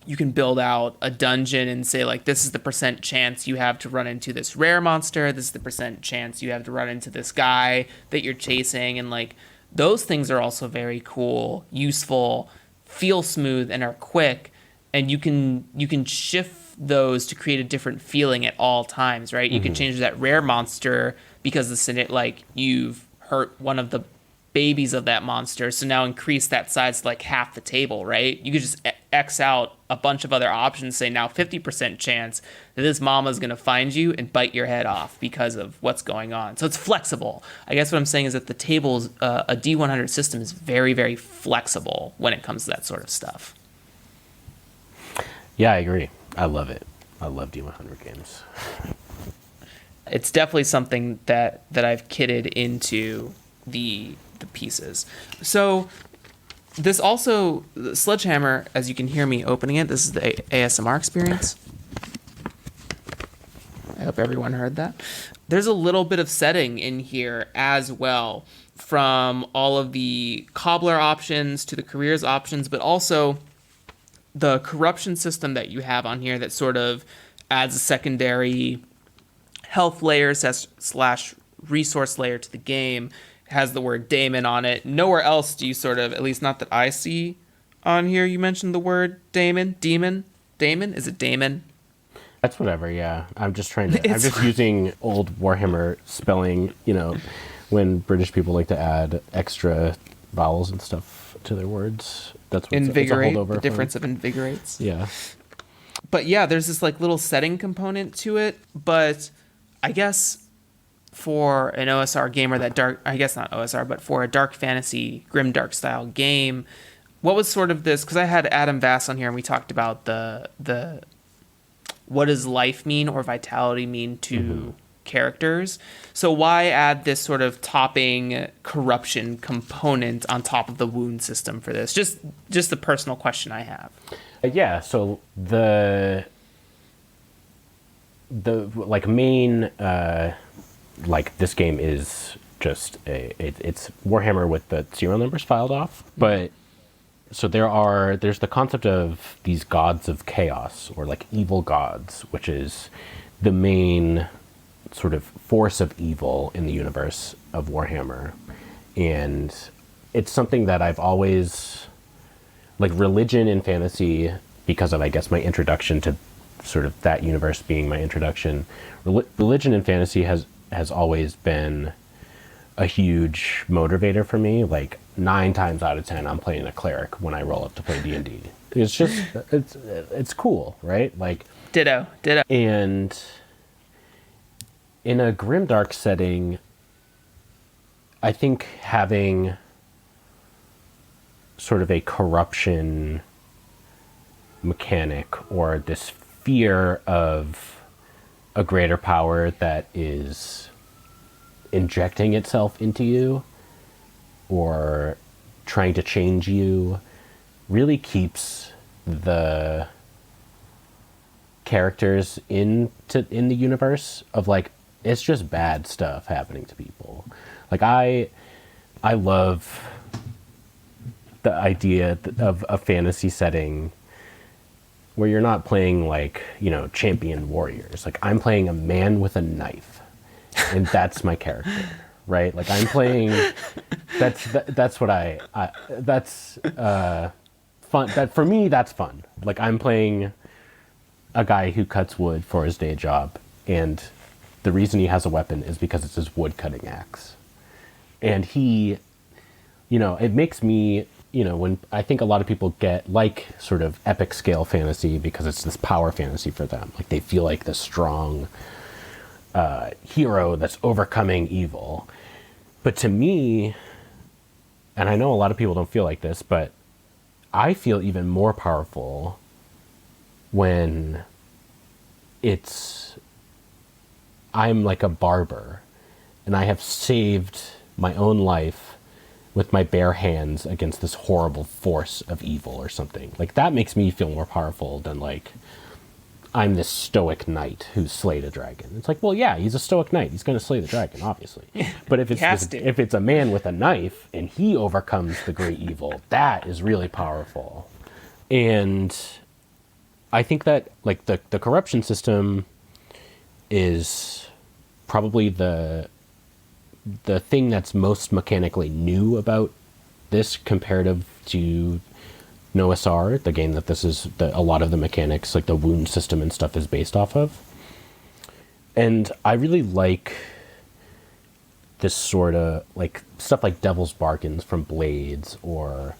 You can build out a dungeon and say like, this is the percent chance you have to run into this rare monster. This is the percent chance you have to run into this guy that you're chasing. And like those things are also very cool, useful, feel smooth, and are quick. And you can shift those to create a different feeling at all times, right? You can change that rare monster because like you've hurt one of the babies of that monster, so now increase that size to like half the table, right? You could just X out a bunch of other options, say now 50% chance that this mama's gonna find you and bite your head off because of what's going on. So it's flexible. I guess what I'm saying is that the tables, a D100 system is very, very flexible when it comes to that sort of stuff. Yeah, I agree. I love it. I love D100 games. It's definitely something that I've kitted into the pieces. So this also, Sledgehammer, as you can hear me opening it, this is the ASMR experience. I hope everyone heard that. There's a little bit of setting in here as well, from all of the cobbler options to the careers options, but also the corruption system that you have on here that sort of adds a secondary health layer slash resource layer to the game. Has the word daemon on it. Nowhere else do you sort of, at least not that I see on here, you mentioned the word daemon. Is it daemon? That's whatever, yeah. I'm just using old Warhammer spelling, when British people like to add extra vowels and stuff to their words. That's what invigorate, it's a holdover the difference from. of invigorates. Yeah. But yeah, there's this like little setting component to it, but I guess for an OSR game or that dark, I guess not OSR, but for a dark fantasy, grimdark style game, what was sort of this, because I had Adam Vass on here and we talked about the what does life mean or vitality mean to characters. So why add this sort of topping corruption component on top of the wound system for this? Just the personal question I have. Yeah, so the like main like this game is just it's Warhammer with the serial numbers filed off, but so there's the concept of these gods of chaos or like evil gods, which is the main sort of force of evil in the universe of Warhammer. And it's something that I've always, like religion in fantasy, because of, I guess, my introduction to sort of that universe being my introduction, religion in fantasy has always been a huge motivator for me. Like 9 times out of 10, I'm playing a cleric when I roll up to play D&D. It's just, it's cool, right? Like Ditto. And in a grimdark setting, I think having sort of a corruption mechanic or this fear of a greater power that is injecting itself into you or trying to change you really keeps the characters in the universe of like, it's just bad stuff happening to people. Like I love the idea of a fantasy setting where you're not playing like, champion warriors. Like I'm playing a man with a knife, and that's my character, right? Like I'm playing. That's what that's fun. That for me, that's fun. Like I'm playing a guy who cuts wood for his day job, and the reason he has a weapon is because it's his wood cutting axe, and he, it makes me. When I think a lot of people get like sort of epic scale fantasy because it's this power fantasy for them. Like they feel like the strong hero that's overcoming evil. But to me, and I know a lot of people don't feel like this, but I feel even more powerful when I'm like a barber and I have saved my own life with my bare hands against this horrible force of evil or something. Like that makes me feel more powerful than like I'm this stoic knight who's slayed a dragon. It's like, well, yeah, he's a stoic knight. He's going to slay the dragon, obviously. But if it's a man with a knife and he overcomes the great evil, that is really powerful. And I think that like the corruption system is probably the thing that's most mechanically new about this comparative to OSR, the game that a lot of the mechanics, like the wound system and stuff, is based off of. And I really like this sort of like stuff like Devil's Bargains from Blades, or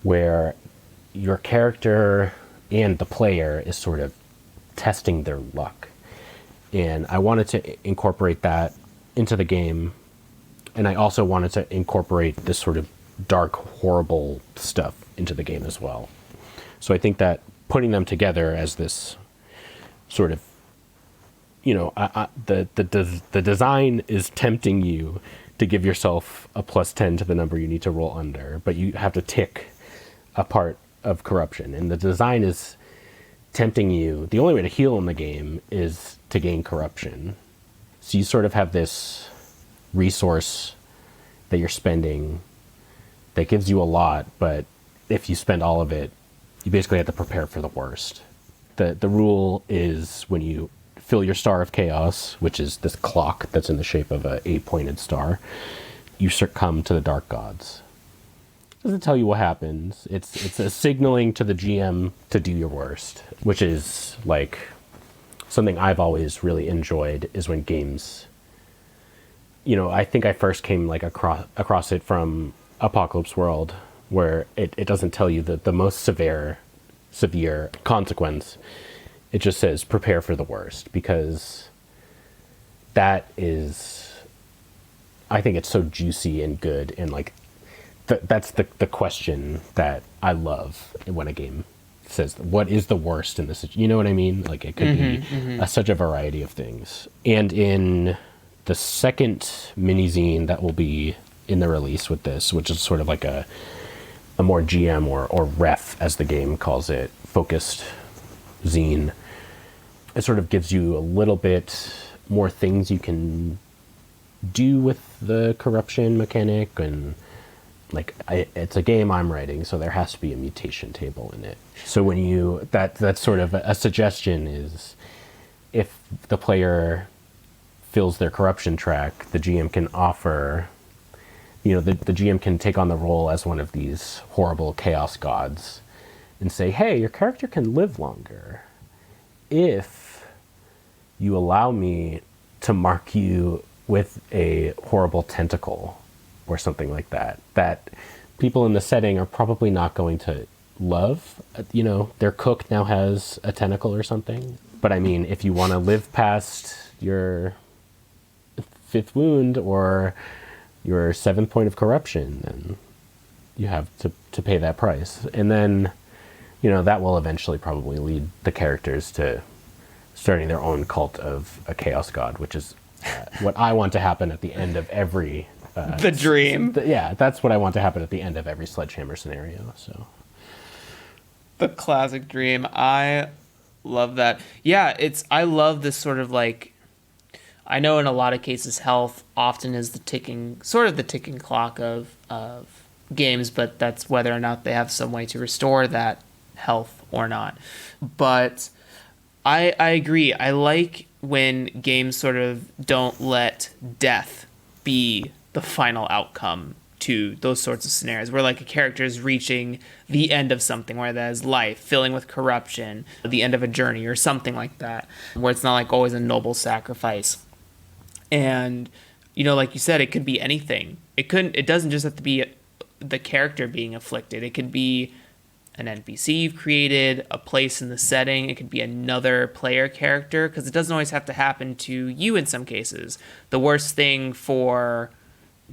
where your character and the player is sort of testing their luck. And I wanted to incorporate that into the game. And I also wanted to incorporate this sort of dark, horrible stuff into the game as well. So I think that putting them together as this sort of, the design is tempting you to give yourself a +10 to the number you need to roll under, but you have to tick a part of corruption. And the design is tempting you. The only way to heal in the game is to gain corruption. So you sort of have this resource that you're spending that gives you a lot, but if you spend all of it, you basically have to prepare for the worst. The rule is when you fill your Star of Chaos, which is this clock that's in the shape of a 8-pointed star, you succumb to the Dark Gods. It doesn't tell you what happens. It's a signaling to the GM to do your worst, which is like something I've always really enjoyed, is when games, I think I first came like across it from Apocalypse World, where it doesn't tell you the most severe consequence. It just says prepare for the worst, because that is, I think it's so juicy and good, and like that's the question that I love when a game says what is the worst in this. You know what I mean? Like it could be such a variety of things. And in the second mini zine that will be in the release with this, which is sort of like a more GM or ref, as the game calls it, focused zine, it sort of gives you a little bit more things you can do with the corruption mechanic. And like it's a game I'm writing, so there has to be a mutation table in it. So when that's sort of a suggestion is, if the player fills their corruption track, the GM can offer, the GM can take on the role as one of these horrible chaos gods and say, hey, your character can live longer if you allow me to mark you with a horrible tentacle or something like that people in the setting are probably not going to love. Their cook now has a tentacle or something. But I mean, if you want to live past your 5th wound or your 7th point of corruption, then you have to pay that price. And then, that will eventually probably lead the characters to starting their own cult of a chaos god, which is what I want to happen at the end of every The dream. yeah, that's what I want to happen at the end of every Sledgehammer scenario. So The classic dream. I love that. Yeah, I love this sort of like, I know in a lot of cases health often is the ticking clock of games, but that's whether or not they have some way to restore that health or not. But I agree. I like when games sort of don't let death be the final outcome to those sorts of scenarios where like a character is reaching the end of something, where that is life, filling with corruption, the end of a journey or something like that, where it's not like always a noble sacrifice. And, you know, like you said, it could be anything. It doesn't just have to be the character being afflicted. It could be an NPC you've created, a place in the setting. It could be another player character, because it doesn't always have to happen to you in some cases. The worst thing for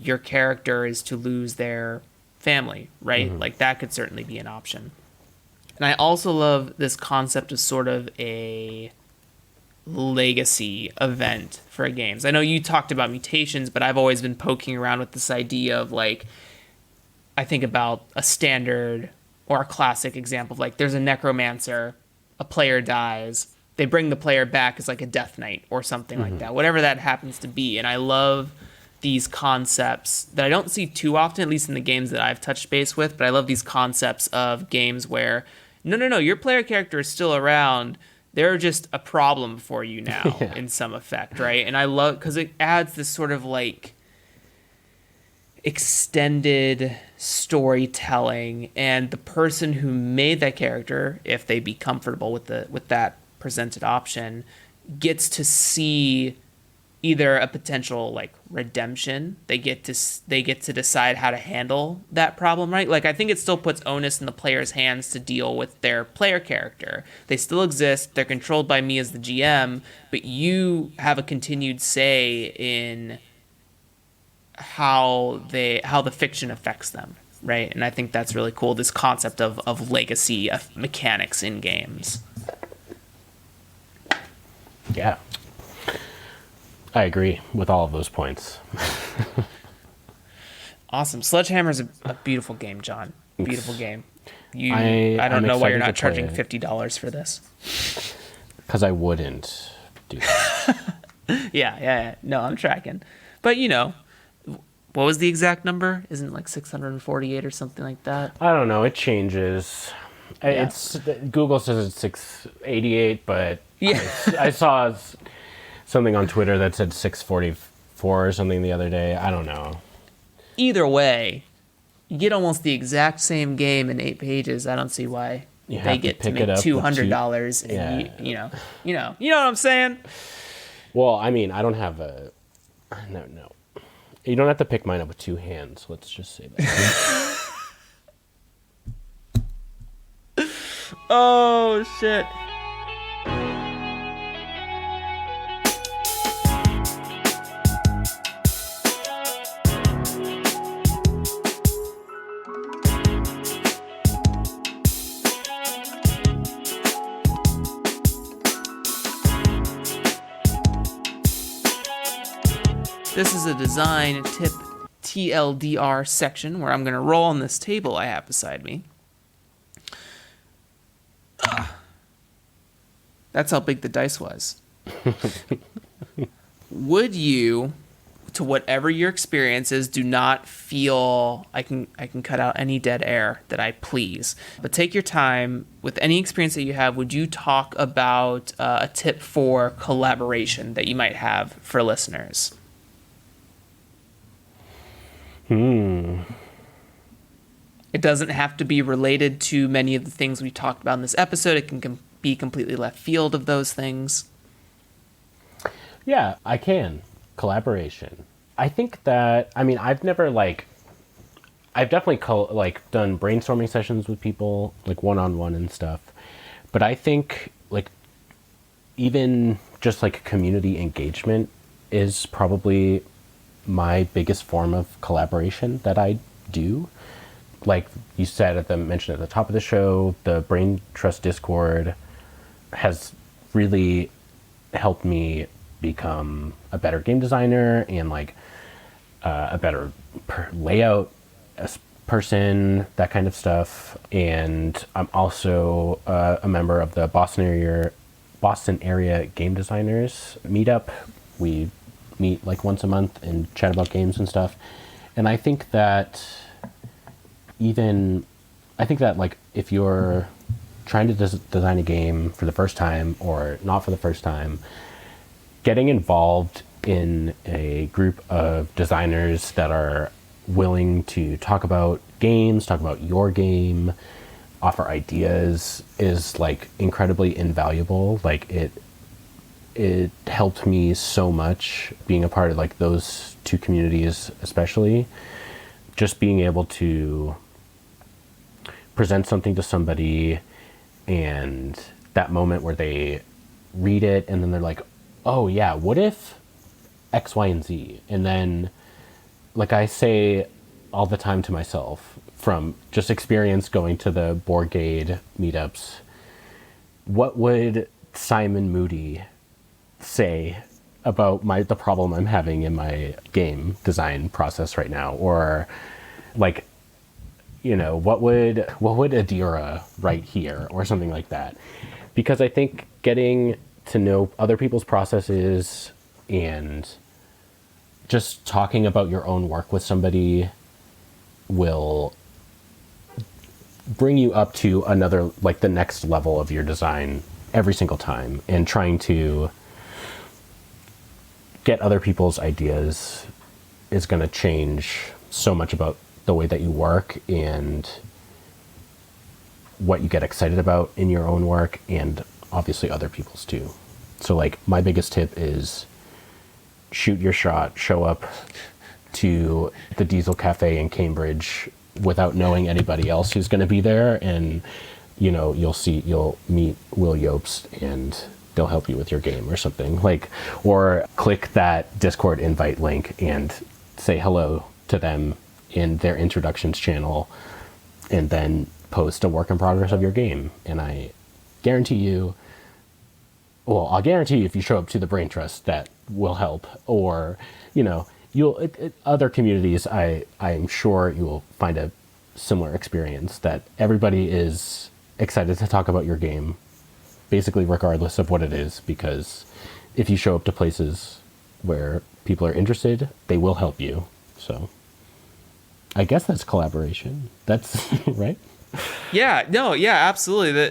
your character is to lose their family, right? Mm-hmm. Like that could certainly be an option. And I also love this concept of sort of a legacy event for games. I know you talked about mutations, but I've always been poking around with this idea of like, I think about a standard or a classic example of like, there's a necromancer, a player dies, they bring the player back as like a death knight or something like that, whatever that happens to be. And I love these concepts that I don't see too often, at least in the games that I've touched base with, but I love these concepts of games where, no, your player character is still around, they're just a problem for you now in some effect, right? And I love, because it adds this sort of like extended storytelling, and the person who made that character, if they be comfortable with that presented option, gets to see either a potential like redemption. They get to decide how to handle that problem, right? Like I think it still puts onus in the player's hands to deal with their player character. They still exist, they're controlled by me as the GM, but you have a continued say in how the fiction affects them, right? And I think that's really cool, this concept of legacy of mechanics in games. yeah, I agree with all of those points. Awesome. Sledgehammer's a beautiful game, John. Beautiful game. I don't I'm know why you're excited not to play charging it. $50 for this. Because I wouldn't do that. Yeah. No, I'm tracking. But, you know, what was the exact number? Isn't it like 648 or something like that? I don't know. It changes. Yeah. It's Google says it's 688, but Yeah. I saw something on Twitter that said 644 or something the other day. I don't know. Either way, you get almost the exact same game in 8 pages. I don't see why You they have to get to pick make it up with $200 and Yeah. you know what I'm saying? Well, I mean, I don't have a... No. You don't have to pick mine up with 2 hands. Let's just say that. Oh shit. This is a design tip TLDR section where I'm going to roll on this table I have beside me. That's how big the dice was. Would you, to whatever your experience is, do not feel I can cut out any dead air that I please, but take your time with any experience that you have. Would you talk about a tip for collaboration that you might have for listeners? It doesn't have to be related to many of the things we talked about in this episode. It can be completely left field of those things. Yeah, I can. Collaboration. I think that, I mean, I've definitely done brainstorming sessions with people, like one-on-one and stuff. But I think like even just like community engagement is probably my biggest form of collaboration that I do. Like you said mentioned at the top of the show, the Brain Trust Discord has really helped me become a better game designer and like a better layout person, that kind of stuff. And I'm also a member of the Boston area game designers meetup. We meet like once a month and chat about games and stuff. And I think that like if you're trying to design a game for the first time or not for the first time, getting involved in a group of designers that are willing to talk about games, talk about your game, offer ideas is like incredibly invaluable. Like it helped me so much being a part of like those two communities, especially just being able to present something to somebody and that moment where they read it and then they're like, oh yeah, what if X, Y, and Z? And then like I say all the time to myself from just experience going to the Boardgade meetups, what would Simon Moody say about the problem I'm having in my game design process right now? Or like, you know, what would Adira write here or something like that? Because I think getting to know other people's processes and just talking about your own work with somebody will bring you up to another, like the next level of your design every single time. And trying to get other people's ideas is going to change so much about the way that you work and what you get excited about in your own work, and obviously other people's too. So like my biggest tip is shoot your shot, show up to the Diesel Cafe in Cambridge without knowing anybody else who's going to be there, and you know, you'll meet Will Yobst and they'll help you with your game or something. Like, or click that Discord invite link and say hello to them in their introductions channel, and then post a work in progress of your game. And I guarantee you, I'll guarantee you if you show up to the Brain Trust, that will help. Or, you know, other communities, I'm sure you will find a similar experience, that everybody is excited to talk about your game, basically regardless of what it is, because if you show up to places where people are interested, they will help you. So I guess that's collaboration. That's right. Yeah, no, yeah, absolutely.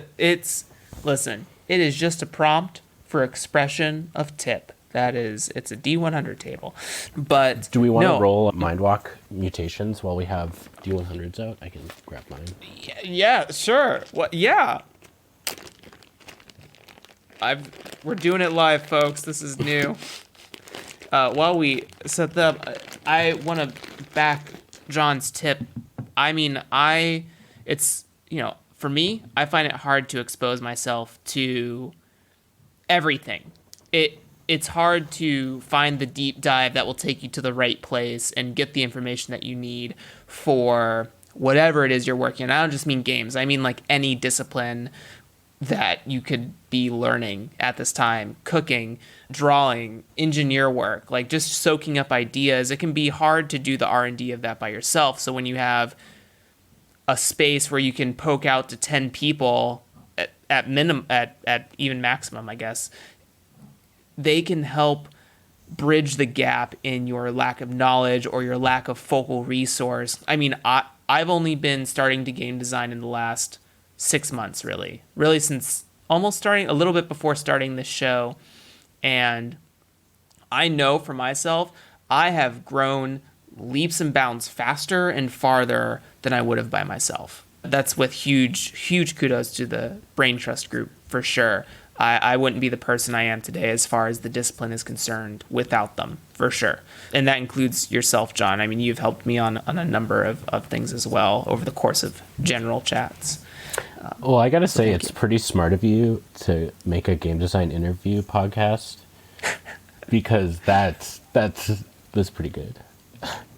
Listen, it is just a prompt for expression of tip. It's a D100 table. But do we want to roll Mindwalk mutations while we have D100s out? I can grab mine. Yeah, sure. What? Yeah. We're doing it live, folks. This is new. While we set that up, I want to back John's tip. I mean, it's, you know, for me, I find it hard to expose myself to everything. It's hard to find the deep dive that will take you to the right place and get the information that you need for whatever it is you're working on. I don't just mean games. I mean like any discipline that you could be learning at this time. Cooking, drawing, engineer work, like just soaking up ideas. It can be hard to do the R&D of that by yourself. So when you have a space where you can poke out to 10 people at even maximum, I guess, they can help bridge the gap in your lack of knowledge or your lack of focal resource. I mean, I've only been starting to game design in the last 6 months, really since almost starting a little bit before starting this show. And I know for myself, I have grown leaps and bounds faster and farther than I would have by myself. That's with huge kudos to the Brain Trust group for sure. I wouldn't be the person I am today as far as the discipline is concerned without them, for sure. And that includes yourself, John. I mean, you've helped me on a number of things as well over the course of general chats. Well, I gotta say, it's pretty smart of you to make a game design interview podcast, because that's pretty good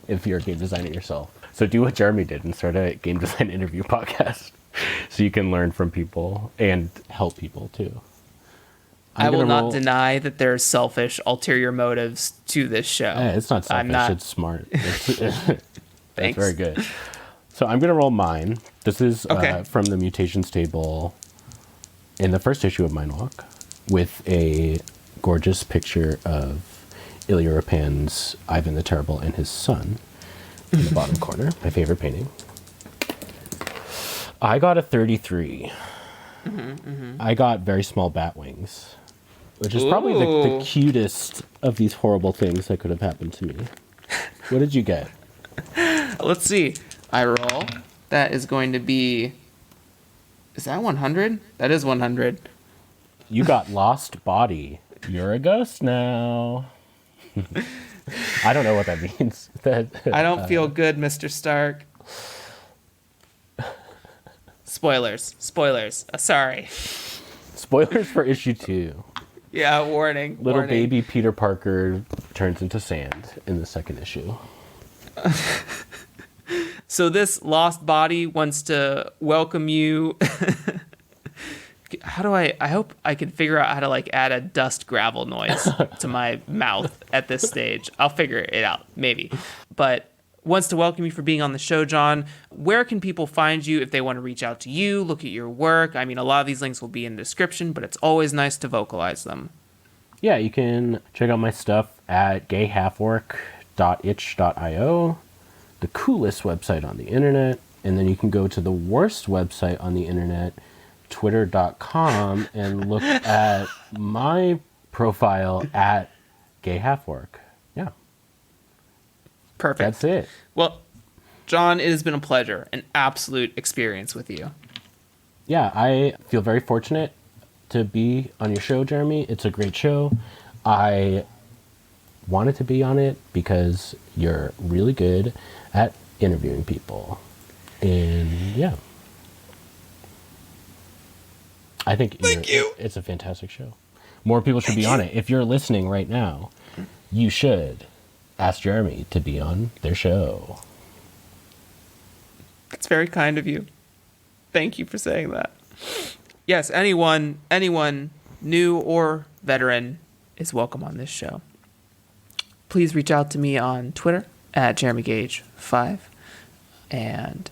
if you're a game designer yourself. So do what Jeremy did and start a game design interview podcast so you can learn from people and help people too. I will not roll. deny that there are selfish, ulterior motives to this show. It's not selfish. It's smart. That's Thanks. very good. So I'm going to roll mine. This is Okay. from the mutations table in the first issue of Mindwalk with a gorgeous picture of Ilya Rapin's Ivan the Terrible and his son in the bottom corner. My favorite painting. I got a 33. I got very small bat wings, which is probably the cutest of these horrible things that could have happened to me. What did you get? Let's see. I roll. That is going to be... Is that 100? That is 100. You got lost body. You're a ghost now. I don't know what that means. I don't feel good, Mr. Stark. Spoilers. Sorry. Spoilers for issue 2. Yeah, warning. Little warning. baby Peter Parker turns into sand in the second issue. So this lost body wants to welcome you. How do I hope I can figure out how to like add a dust gravel noise to my mouth at this stage. I'll figure it out, maybe. But wants to welcome you for being on the show, John. Where can people find you if they want to reach out to you, look at your work? I mean, a lot of these links will be in the description, but it's always nice to vocalize them. Yeah, you can check out my stuff at gayhalfwork.itch.io, the coolest website on the internet. And then you can go to the worst website on the internet, twitter.com, and look at my profile at gayhalfwork. Yeah. Perfect. That's it. Well, John, it has been a pleasure, an absolute experience with you. Yeah, I feel very fortunate to be on your show, Jeremy. It's a great show. I wanted to be on it because you're really good at interviewing people. And yeah. I think it's a fantastic show. More people should be on it. If you're listening right now, you should ask Jeremy to be on their show. That's very kind of you. Thank you for saying that. Yes, anyone, new or veteran, is welcome on this show. Please reach out to me on Twitter at JeremyGage5. And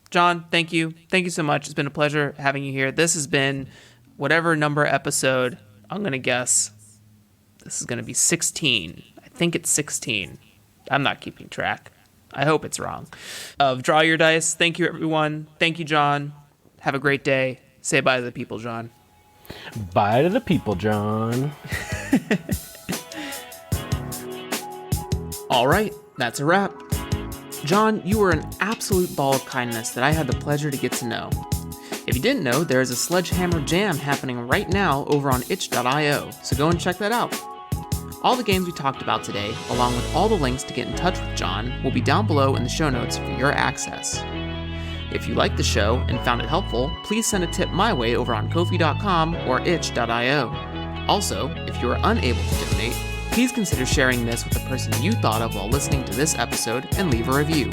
John, thank you. Thank you so much. It's been a pleasure having you here. This has been whatever number episode, I'm going to guess. This is going to be 16. I think it's 16. I'm not keeping track. I hope it's wrong. Of Draw Your Dice. Thank you, everyone. Thank you, John. Have a great day. Say bye to the people, John. Bye to the people, John. All right, that's a wrap. John, you were an absolute ball of kindness that I had the pleasure to get to know. If you didn't know, there is a Sledgehammer Jam happening right now over on itch.io, so go and check that out. All the games we talked about today, along with all the links to get in touch with John, will be down below in the show notes for your access. If you liked the show and found it helpful, please send a tip my way over on Ko-fi.com or itch.io. Also, if you are unable to donate, please consider sharing this with the person you thought of while listening to this episode and leave a review.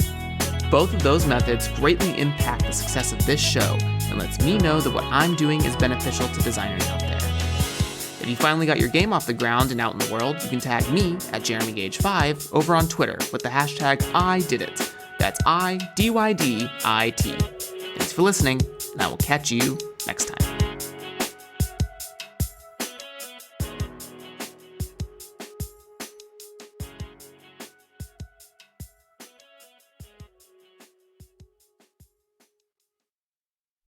Both of those methods greatly impact the success of this show and lets me know that what I'm doing is beneficial to designers out there. If you finally got your game off the ground and out in the world, you can tag me at JeremyGage5 over on Twitter with the hashtag IDidIt. That's IDYDIT. Thanks for listening, and I will catch you